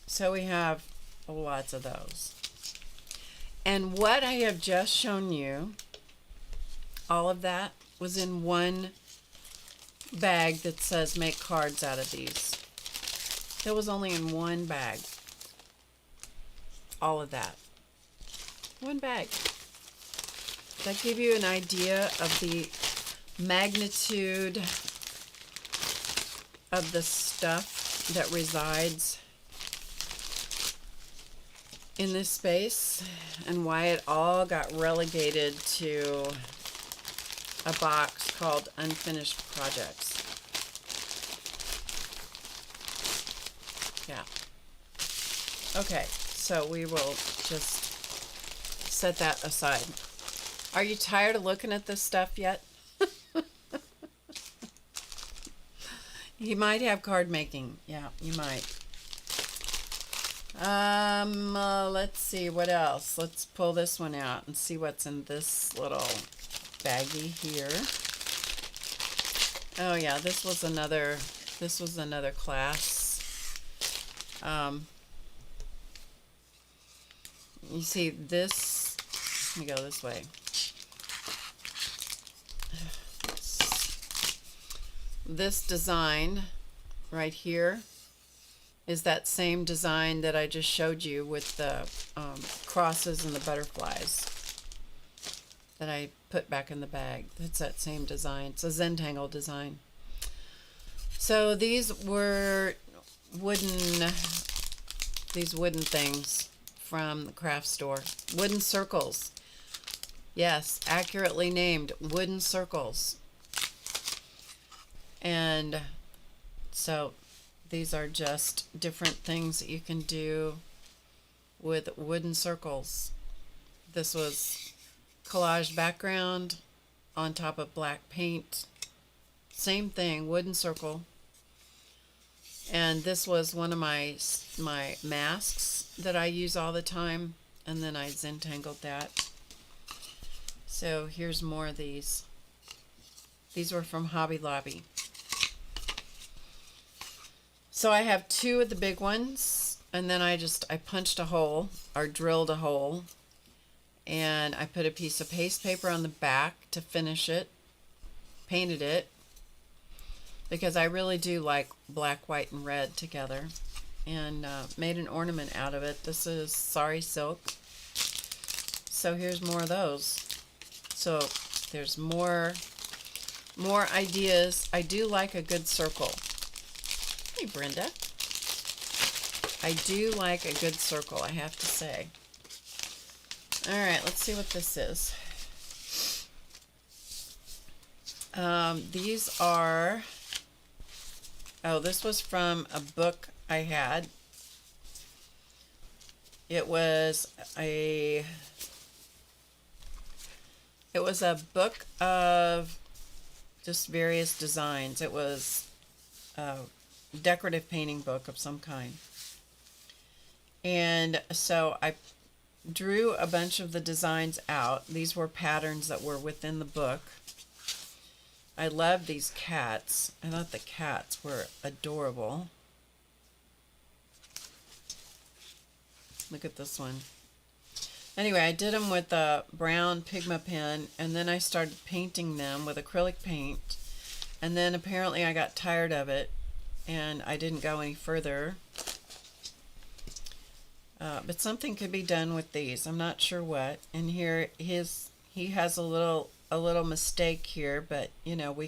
So we have lots of those. And what I have just shown you, all of that was in one bag that says make cards out of these. That was only in one bag. All of that. One bag. That give you an idea of the magnitude of the stuff that resides in this space and why it all got relegated to a box called Unfinished Projects. Yeah. Okay. So we will just set that aside. Are you tired of looking at this stuff yet? You might have card making. Yeah, you might. Let's see what else. Let's pull this one out and see what's in this little baggie here. Oh yeah, this was another class. You see this, let me go this way. This design right here is that same design that I just showed you with the crosses and the butterflies that I put back in the bag. That's that same design. It's a zentangle design. So these were wooden things from the craft store. Wooden circles. Yes, accurately named wooden circles. And so these are just different things that you can do with wooden circles. This was collage background on top of black paint. Same thing, wooden circle. And this was one of my masks that I use all the time, and then I zentangled that. So here's more of these. These were from Hobby Lobby. So I have two of the big ones, and then I punched a hole, or drilled a hole, and I put a piece of paste paper on the back to finish it, painted it, because I really do like black, white, and red together, and made an ornament out of it. This is sari silk. So here's more of those. So there's more ideas. I do like a good circle. Hey, Brenda. I do like a good circle, I have to say. All right, let's see what this is. These are Oh, this was from a book I had. It was a book of just various designs. It was a decorative painting book of some kind. And so I drew a bunch of the designs out. These were patterns that were within the book. I love these cats. I thought the cats were adorable. Look at this one. Anyway, I did them with a brown Pigma pen, and then I started painting them with acrylic paint. And then apparently I got tired of it, and I didn't go any further. But something could be done with these. I'm not sure what. And here he has a little mistake here, but you know,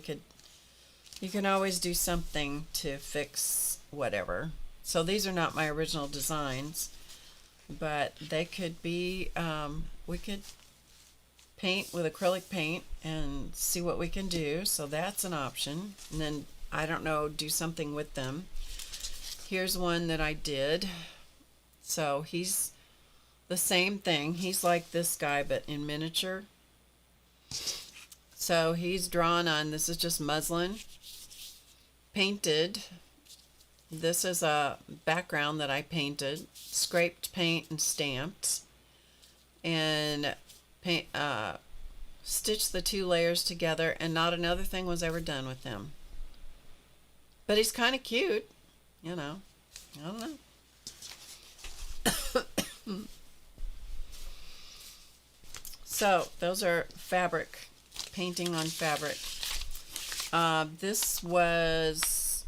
you can always do something to fix whatever. So these are not my original designs, but they could be, we could paint with acrylic paint and see what we can do. So that's an option. And then, I don't know, do something with them. Here's one that I did. So he's the same thing. He's like this guy, but in miniature. So he's drawn on, this is just muslin, painted. This is a background that I painted, scraped paint and stamped, and stitched the two layers together, and not another thing was ever done with him. But he's kind of cute, you know. I don't know. So those are fabric, painting on fabric. This was,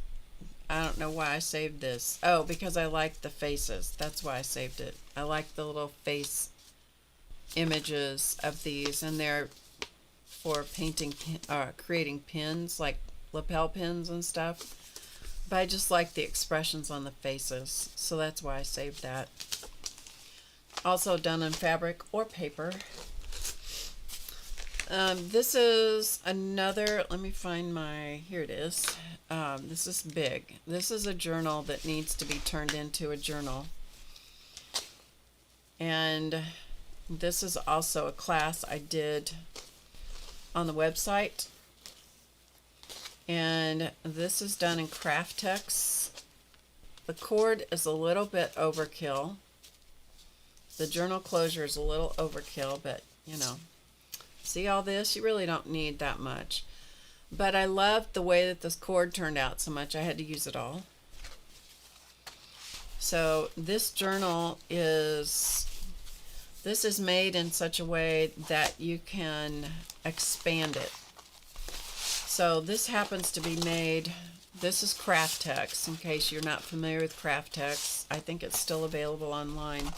I don't know why I saved this. Oh, because I like the faces. That's why I saved it. I like the little face images of these, and they're for painting, creating pins, like lapel pins and stuff. But I just like the expressions on the faces, so that's why I saved that. Also done on fabric or paper. This is another, let me find my, here it is. This is big. This is a journal that needs to be turned into a journal. And this is also a class I did on the website. And this is done in Craft Tex. The cord is a little bit overkill. The journal closure is a little overkill, but you know, see all this? You really don't need that much. But I loved the way that this cord turned out so much I had to use it all. So this journal is, this is made in such a way that you can expand it. So this happens to be made, this is Craft Tex, in case you're not familiar with Craft Tex. I think it's still available online.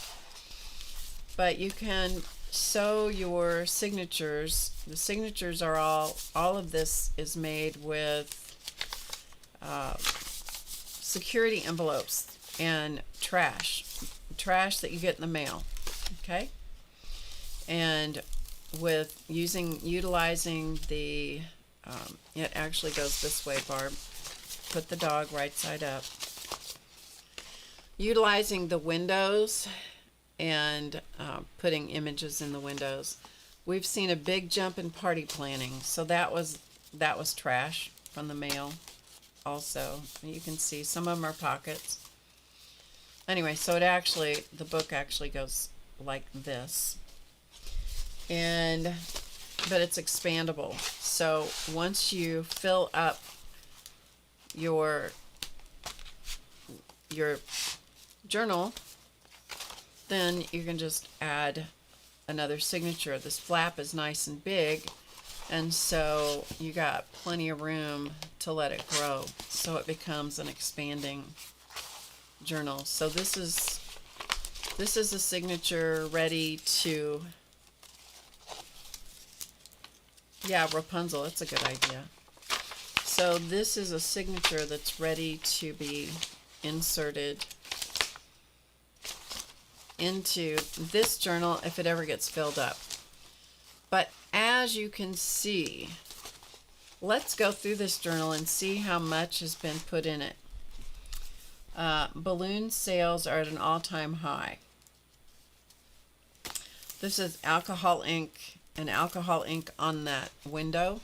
But you can sew your signatures. The signatures are all of this is made with security envelopes and trash that you get in the mail. Okay? And with utilizing the, it actually goes this way, Barb. Put the dog right side up. Utilizing the windows and putting images in the windows. We've seen a big jump in party planning, so that was trash from the mail. Also, you can see some of them are pockets. Anyway, so the book actually goes like this, but it's expandable. So once you fill up your journal, then you can just add another signature. This flap is nice and big, and so you got plenty of room to let it grow, so it becomes an expanding journal. So this is a signature ready to, yeah, Rapunzel, that's a good idea. So this is a signature that's ready to be inserted into this journal if it ever gets filled up. But as you can see, let's go through this journal and see how much has been put in it. Balloon sales are at an all-time high. This is alcohol ink, and alcohol ink on that window.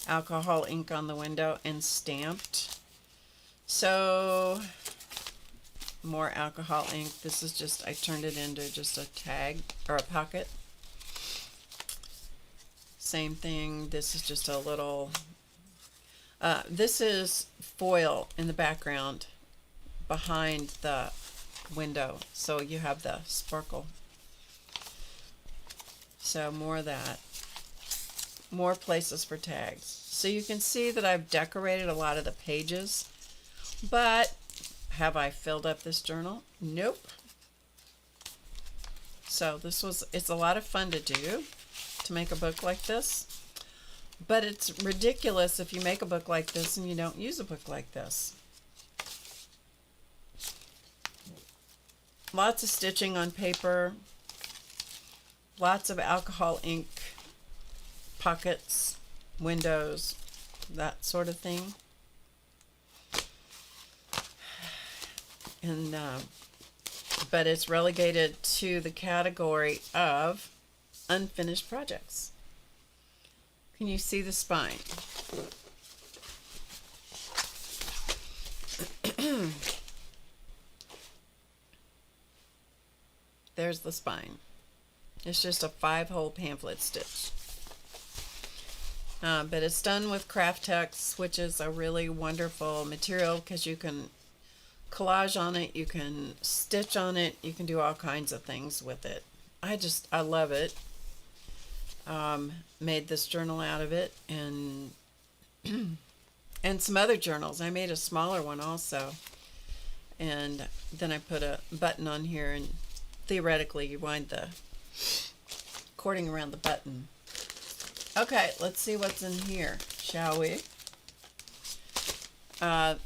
Alcohol ink on the window and stamped. So more alcohol ink. This is just, I turned it into just a tag or a pocket. Same thing. This is just a little, this is foil in the background behind the window. So you have the sparkle. So more of that. More places for tags. So you can see that I've decorated a lot of the pages, but have I filled up this journal? Nope. So it's a lot of fun to do, to make a book like this, but it's ridiculous if you make a book like this and you don't use a book like this. Lots of stitching on paper, lots of alcohol ink, pockets, windows, that sort of thing. And but it's relegated to the category of unfinished projects. Can you see the spine? There's the spine. It's just a 5-hole pamphlet stitch. But it's done with Craft Text, which is a really wonderful material because you can collage on it, you can stitch on it, you can do all kinds of things with it. I love it. Made this journal out of it, and and some other journals. I made a smaller one also, and then I put a button on here, and theoretically you wind the cording around the button. Okay, let's see what's in here, shall we?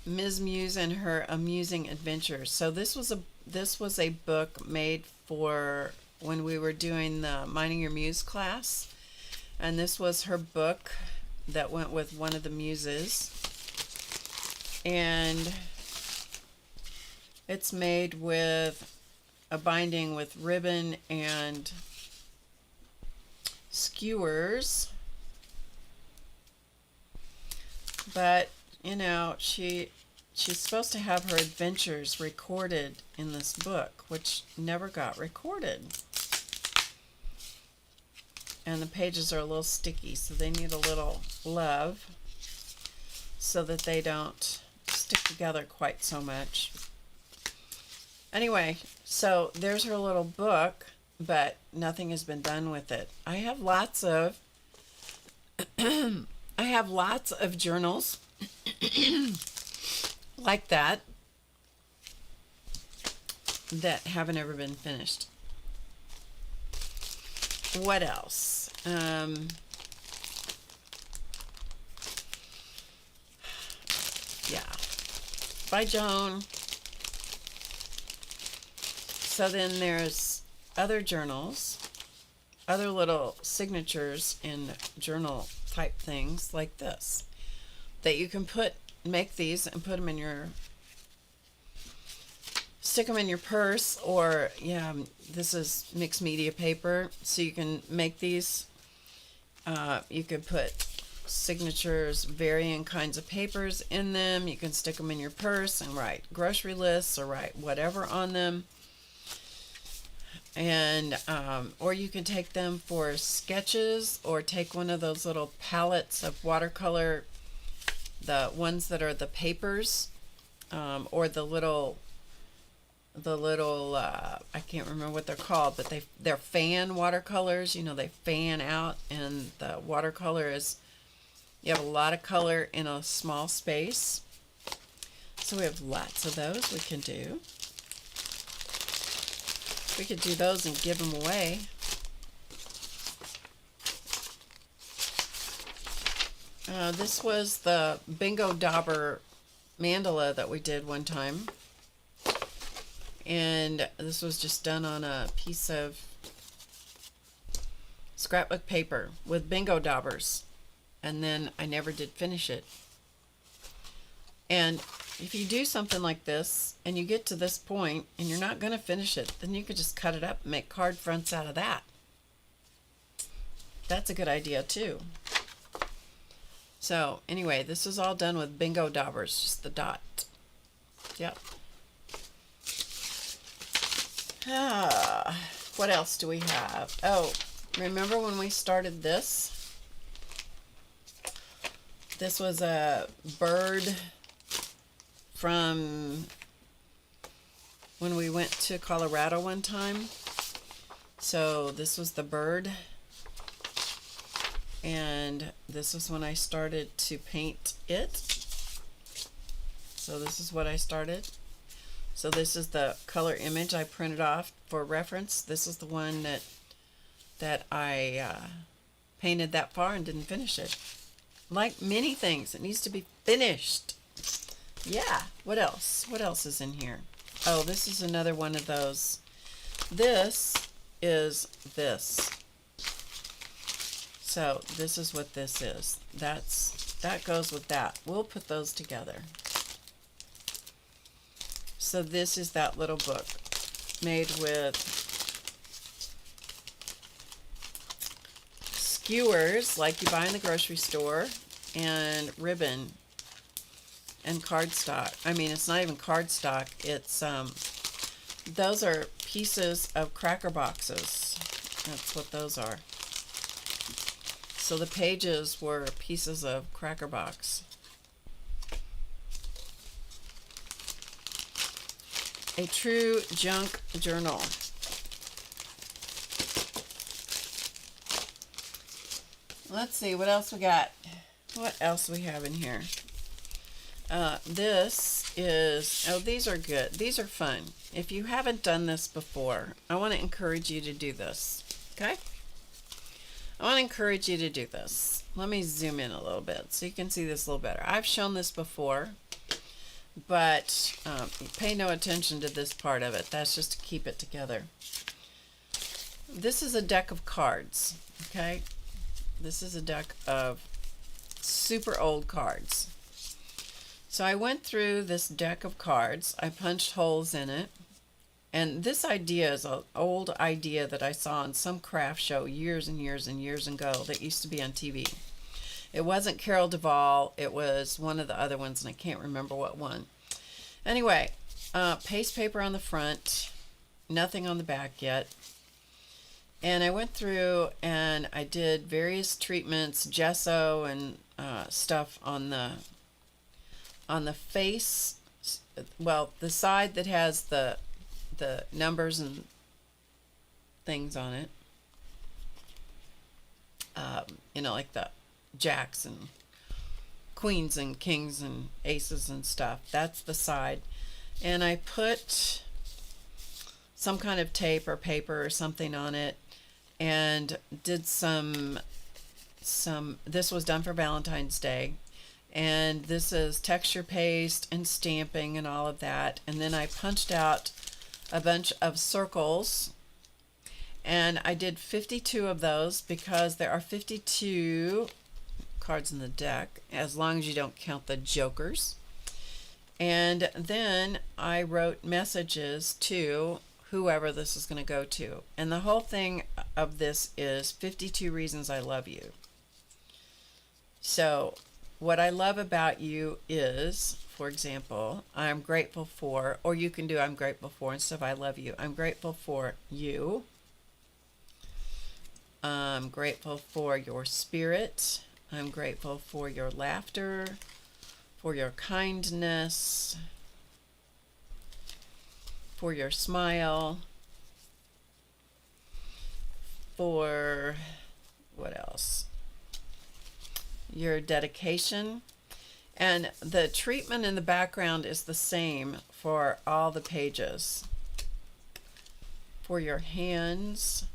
Ms. Muse and her amusing adventures. So this was a book made for when we were doing the Mining Your Muse class, and this was her book that went with one of the muses, and it's made with a binding with ribbon and skewers, but you know, she's supposed to have her adventures recorded in this book, which never got recorded. And the pages are a little sticky, so they need a little love so that they don't stick together quite so much. Anyway, so there's her little book, but nothing has been done with it. I have lots of journals like that haven't ever been finished. What else? Yeah, by Joan. So then there's other journals, other little signatures in journal type things like this that you can make these and put them in your, stick them in your purse, or yeah, this is mixed media paper, so you can make these. You could put signatures, varying kinds of papers in them. You can stick them in your purse and write grocery lists or write whatever on them. And or you can take them for sketches, or take one of those little palettes of watercolor, the ones that are the papers, or the little I can't remember what they're called, but they're fan watercolors. You know, they fan out, and the watercolor is, you have a lot of color in a small space. So we have lots of those we can do. We could do those and give them away. This was the Bingo Dauber mandala that we did one time. And this was just done on a piece of scrapbook paper with bingo daubers. and then I never did finish it. And if you do something like this and you get to this point and you're not going to finish it, then you could just cut it up and make card fronts out of that. That's a good idea too. So anyway, this is all done with bingo daubers, just the dot. Yep. What else do we have? Oh, remember when we started this? This was a bird from when we went to Colorado one time. So this was the bird, and this was when I started to paint it. So this is what I started. So this is the color image I printed off for reference. This is the one that I painted that far and didn't finish it. Like many things, it needs to be finished. Yeah, what else? What else is in here? Oh, this is another one of those. This is this. So this is what this is. That goes with that. We'll put those together. So this is that little book made with skewers like you buy in the grocery store and ribbon and cardstock. I mean, it's not even cardstock. It's those are pieces of cracker boxes. That's what those are. So the pages were pieces of cracker box. A true junk journal. Let's see what else we got. What else we have in here? This is, oh, these are good. These are fun. If you haven't done this before, I want to encourage you to do this. Okay? I want to encourage you to do this. Let me zoom in a little bit so you can see this a little better. I've shown this before, but pay no attention to this part of it. That's just to keep it together. This is a deck of cards. Okay? This is a deck of super old cards. So I went through this deck of cards. I punched holes in it. And this idea is an old idea that I saw on some craft show years and years and years ago that used to be on TV. It wasn't Carol Duvall. It was one of the other ones, and I can't remember what one. Anyway, paste paper on the front, nothing on the back yet. And I went through and I did various treatments, gesso and stuff on the face. Well, the side that has the numbers and things on it. You know, like the jacks and queens and kings and aces and stuff. That's the side. And I put some kind of tape or paper or something on it and did some this was done for Valentine's Day, and this is texture paste and stamping and all of that. And then I punched out a bunch of circles, and I did 52 of those because there are 52 cards in the deck, as long as you don't count the jokers. And then I wrote messages to whoever this is going to go to. And the whole thing of this is 52 reasons I love you. So what I love about you is, for example, I'm grateful for, or you can do I'm grateful for instead of I love you. I'm grateful for you. I'm grateful for your spirit. I'm grateful for your laughter, for your kindness, for your smile, for what else? Your dedication. And the treatment in the background is the same for all the pages. For your hands,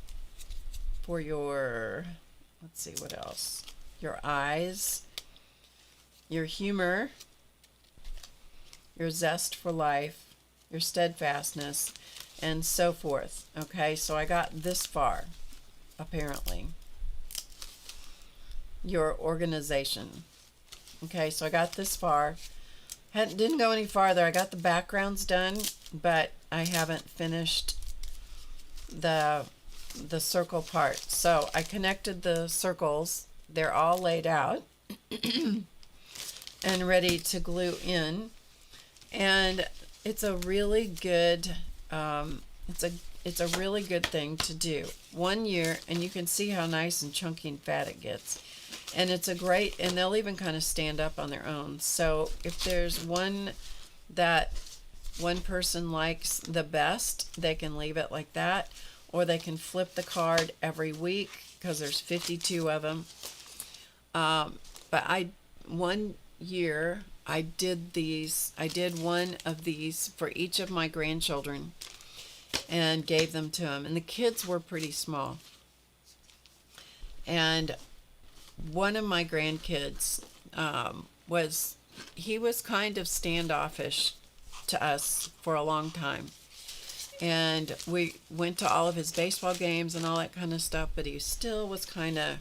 for your, let's see what else, your eyes, your humor, your zest for life, your steadfastness, and so forth. Okay, so I got this far, apparently. your organization. Okay, so I got this far. Didn't go any farther. I got the backgrounds done, but I haven't finished the circle part. So I connected the circles. They're all laid out and ready to glue in. And it's a really good it's a really good thing to do. 1 year, and you can see how nice and chunky and fat it gets. And it's a great, and they'll even kind of stand up on their own. So if there's one that one person likes the best, they can leave it like that, or they can flip the card every week because there's 52 of them. But 1 year I did one of these for each of my grandchildren and gave them to them, and the kids were pretty small. And one of my grandkids was kind of standoffish to us for a long time, and we went to all of his baseball games and all that kind of stuff, but he still was kind of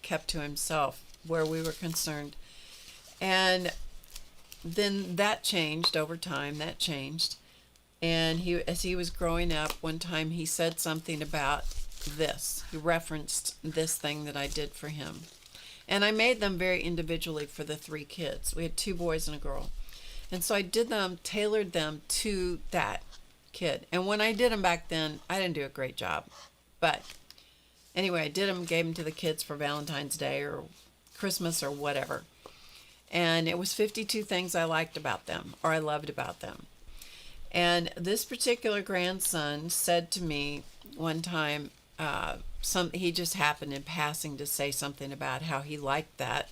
kept to himself where we were concerned. And then that changed over time. And as he was growing up, one time he said something about this. He referenced this thing that I did for him. And I made them very individually for the 3 kids. We had 2 boys and a girl. And so I did them, tailored them to that kid. And when I did them back then, I didn't do a great job. But anyway, I did them, gave them to the kids for Valentine's Day or Christmas or whatever. And it was 52 things I liked about them, or I loved about them. And this particular grandson said to me one time, he just happened in passing to say something about how he liked that.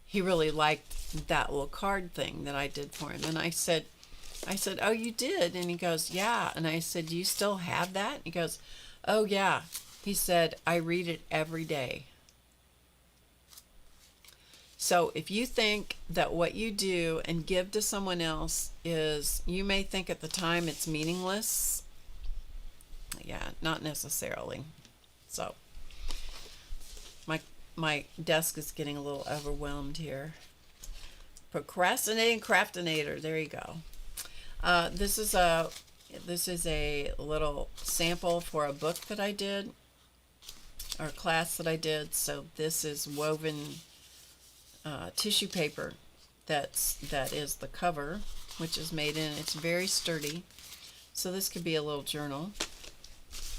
He really liked that little card thing that I did for him. And I said, "Oh, you did?" And he goes, "Yeah." And I said, "Do you still have that?" He goes, "Oh, yeah." He said, "I read it every day." So if you think that what you do and give to someone else you may think at the time it's meaningless. Yeah, not necessarily. So my desk is getting a little overwhelmed here. Procrastinating craftinator. There you go. This is a little sample for a book that I did, or class that I did. So this is woven tissue paper that is the cover, which is made in, it's very sturdy, so this could be a little journal.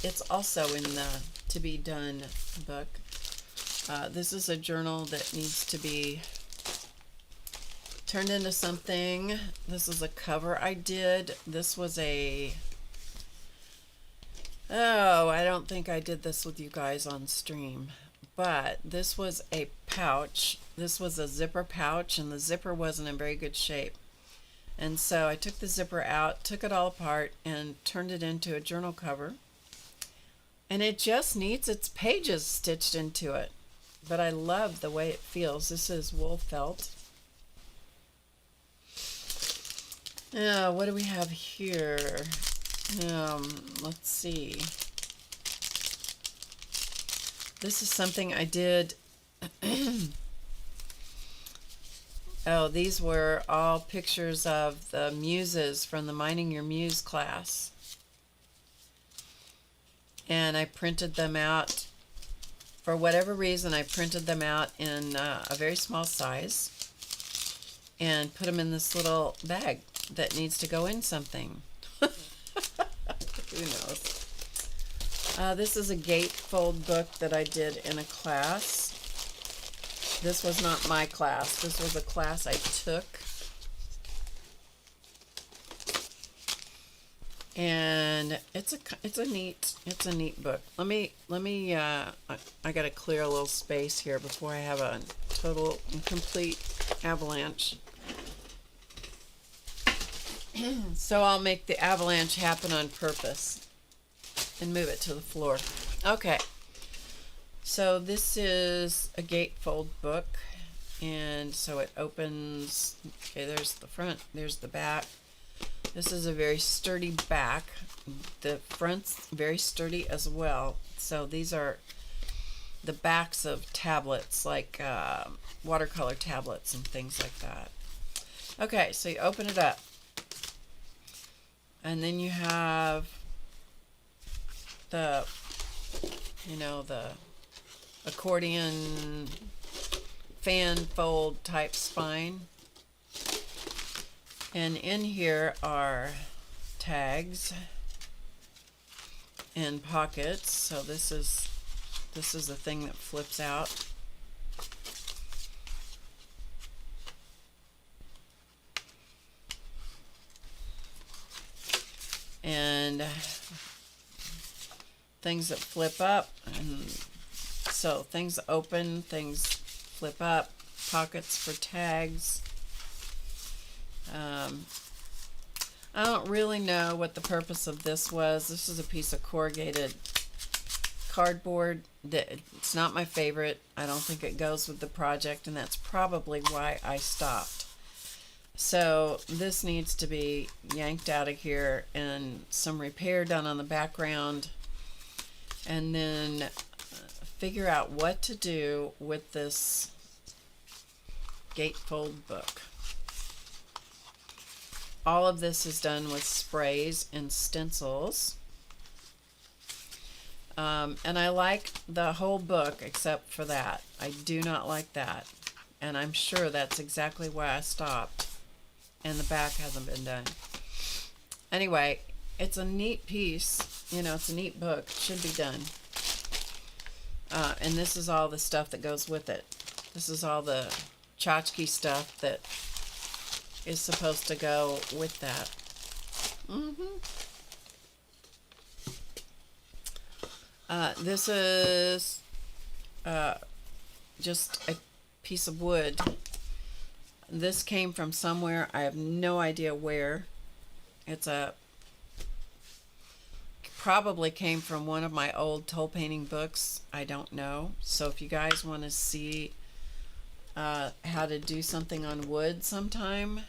It's also in the to be done book. This is a journal that needs to be turned into something. This is a cover I did. This was I don't think I did this with you guys on stream, but this was a pouch. This was a zipper pouch, and the zipper wasn't in very good shape. And so I took the zipper out, took it all apart, and turned it into a journal cover. And it just needs its pages stitched into it. But I love the way it feels. This is wool felt. What do we have here? Let's see. This is something I did. Oh, these were all pictures of the muses from the Mining Your Muse class. And I printed them out. For whatever reason, I printed them out in a very small size and put them in this little bag that needs to go in something. Who knows? This is a gatefold book that I did in a class. This was not my class. This was a class I took. And it's a neat book. Let me I got to clear a little space here before I have a total and complete avalanche. So I'll make the avalanche happen on purpose and move it to the floor. Okay. So this is a gatefold book, and so it opens. Okay, there's the front, there's the back. This is a very sturdy back. The front's very sturdy as well. So these are the backs of tablets, like watercolor tablets and things like that. Okay, so you open it up, and then you have the, you know, the accordion fan fold type spine. And in here are tags and pockets. So this is the thing that flips out. And things that flip up, and so things open, things flip up, pockets for tags. I don't really know what the purpose of this was. This is a piece of corrugated cardboard. It's not my favorite. I don't think it goes with the project, and that's probably why I stopped. So this needs to be yanked out of here and some repair done on the background, and then figure out what to do with this gatefold book. All of this is done with sprays and stencils. And I like the whole book except for that. I do not like that. And I'm sure that's exactly why I stopped. And the back hasn't been done. Anyway, it's a neat piece. You know, it's a neat book. It should be done. And this is all the stuff that goes with it. This is all the tchotchke stuff that is supposed to go with that. This is just a piece of wood. This came from somewhere. I have no idea where. It's probably came from one of my old toll painting books. I don't know. So if you guys want to see how to do something on wood sometime,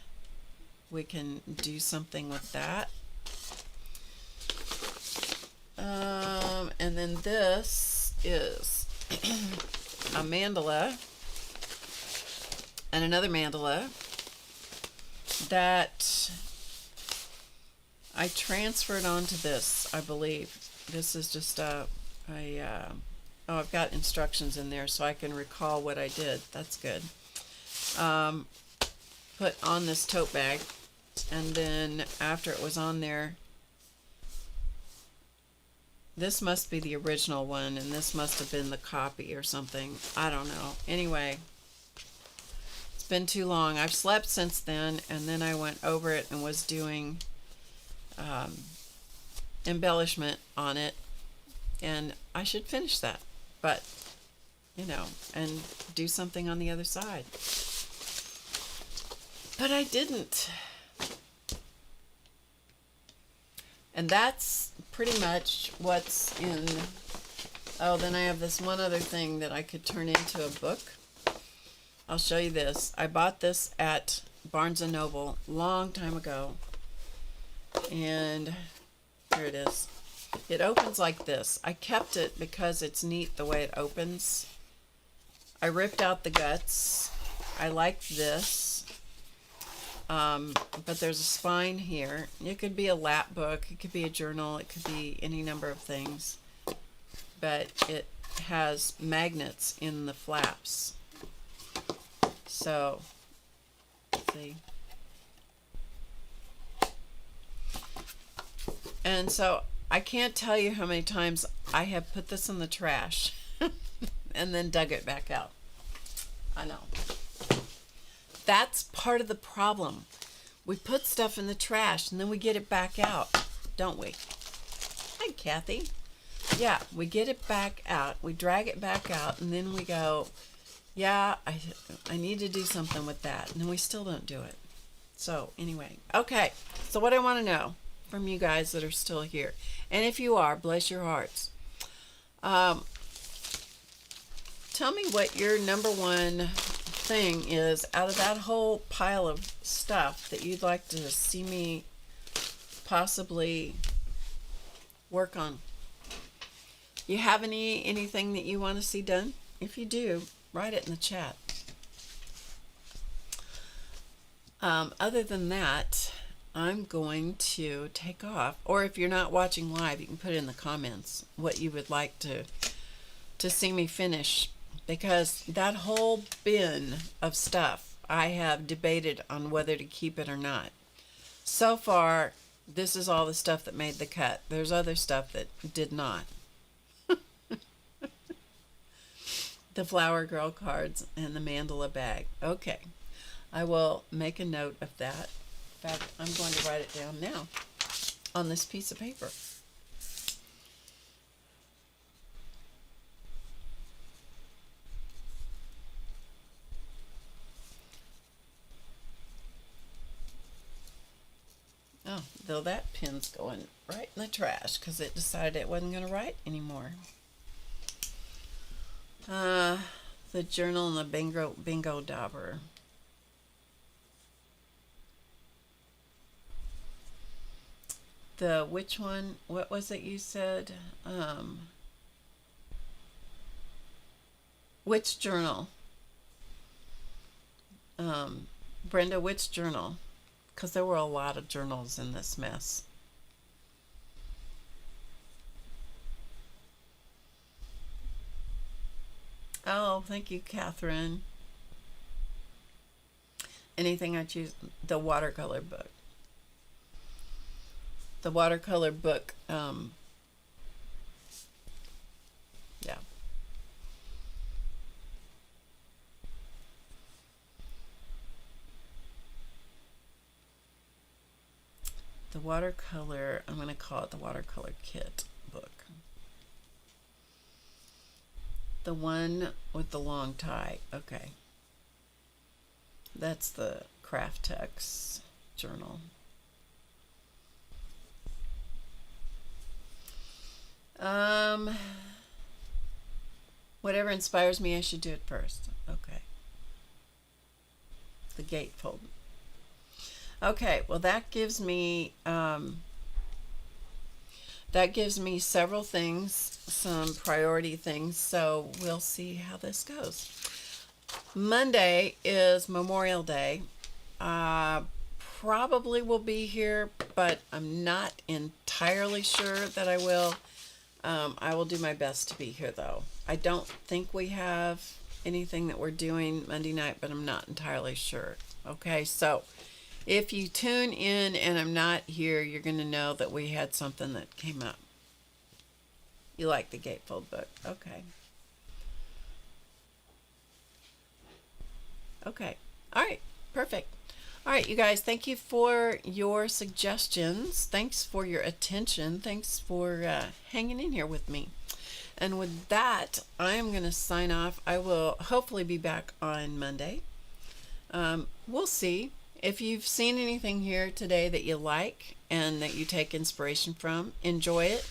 we can do something with that. And then this is a mandala and another mandala that I transferred onto this, I believe. This is just oh, I've got instructions in there so I can recall what I did. That's good. Put on this tote bag, and then after it was on there, this must be the original one, and this must have been the copy or something. I don't know. Anyway, it's been too long. I've slept since then, and then I went over it and was doing embellishment on it, and I should finish that, but you know, and do something on the other side. But I didn't. And that's pretty much what's in. Oh, then I have this one other thing that I could turn into a book. I'll show you this. I bought this at Barnes & Noble a long time ago. And here it is. It opens like this. I kept it because it's neat the way it opens. I ripped out the guts. I like this. But there's a spine here. It could be a lap book, it could be a journal, it could be any number of things. But it has magnets in the flaps. So, see. And so I can't tell you how many times I have put this in the trash and then dug it back out. I know. That's part of the problem. We put stuff in the trash and then we get it back out, don't we? Hi, Kathy. Yeah, we get it back out. We drag it back out, and then we go, yeah, I need to do something with that. And then we still don't do it. So anyway, okay. So what I want to know from you guys that are still here, and if you are, bless your hearts. Tell me what your number one thing is out of that whole pile of stuff that you'd like to see me possibly work on. You have anything that you want to see done? If you do, write it in the chat. Other than that, I'm going to take off. Or if you're not watching live, you can put it in the comments what you would like to see me finish, because that whole bin of stuff I have debated on whether to keep it or not. So far, this is all the stuff that made the cut. There's other stuff that did not. The Flower Girl cards and the mandala bag. Okay, I will make a note of that. In fact, I'm going to write it down now on this piece of paper. Oh, though that pin's going right in the trash because it decided it wasn't going to write anymore. The journal and the bingo dauber. The which one? What was it you said? Which journal? Brenda, which journal? Because there were a lot of journals in this mess. Oh, thank you, Catherine. Anything I choose? The watercolor book. The watercolor book. Yeah. The watercolor, I'm going to call it the watercolor kit book. The one with the long tie. Okay. That's the Craft Text journal. Whatever inspires me, I should do it first. Okay. The gatefold. Okay, well that gives me several things, some priority things, so we'll see how this goes. Monday is Memorial Day. Probably will be here, but I'm not entirely sure that I will. I will do my best to be here though. I don't think we have anything that we're doing Monday night, but I'm not entirely sure. Okay, so if you tune in and I'm not here, you're going to know that we had something that came up. You like the gatefold book. Okay. Okay. All right. Perfect. All right, you guys, thank you for your suggestions. Thanks for your attention. Thanks for hanging in here with me. And with that, I am going to sign off. I will hopefully be back on Monday. We'll see. If you've seen anything here today that you like and that you take inspiration from, enjoy it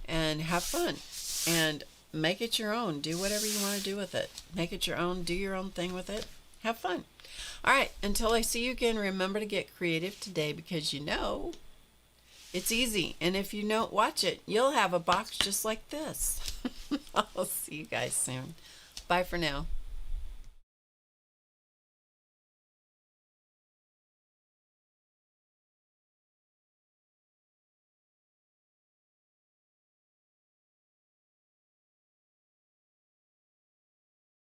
and have fun and make it your own. Do whatever you want to do with it. Make it your own. Do your own thing with it. Have fun. All right. Until I see you again, remember to get creative today, because you know it's easy. And if you don't watch it, you'll have a box just like this. I'll see you guys soon. Bye for now.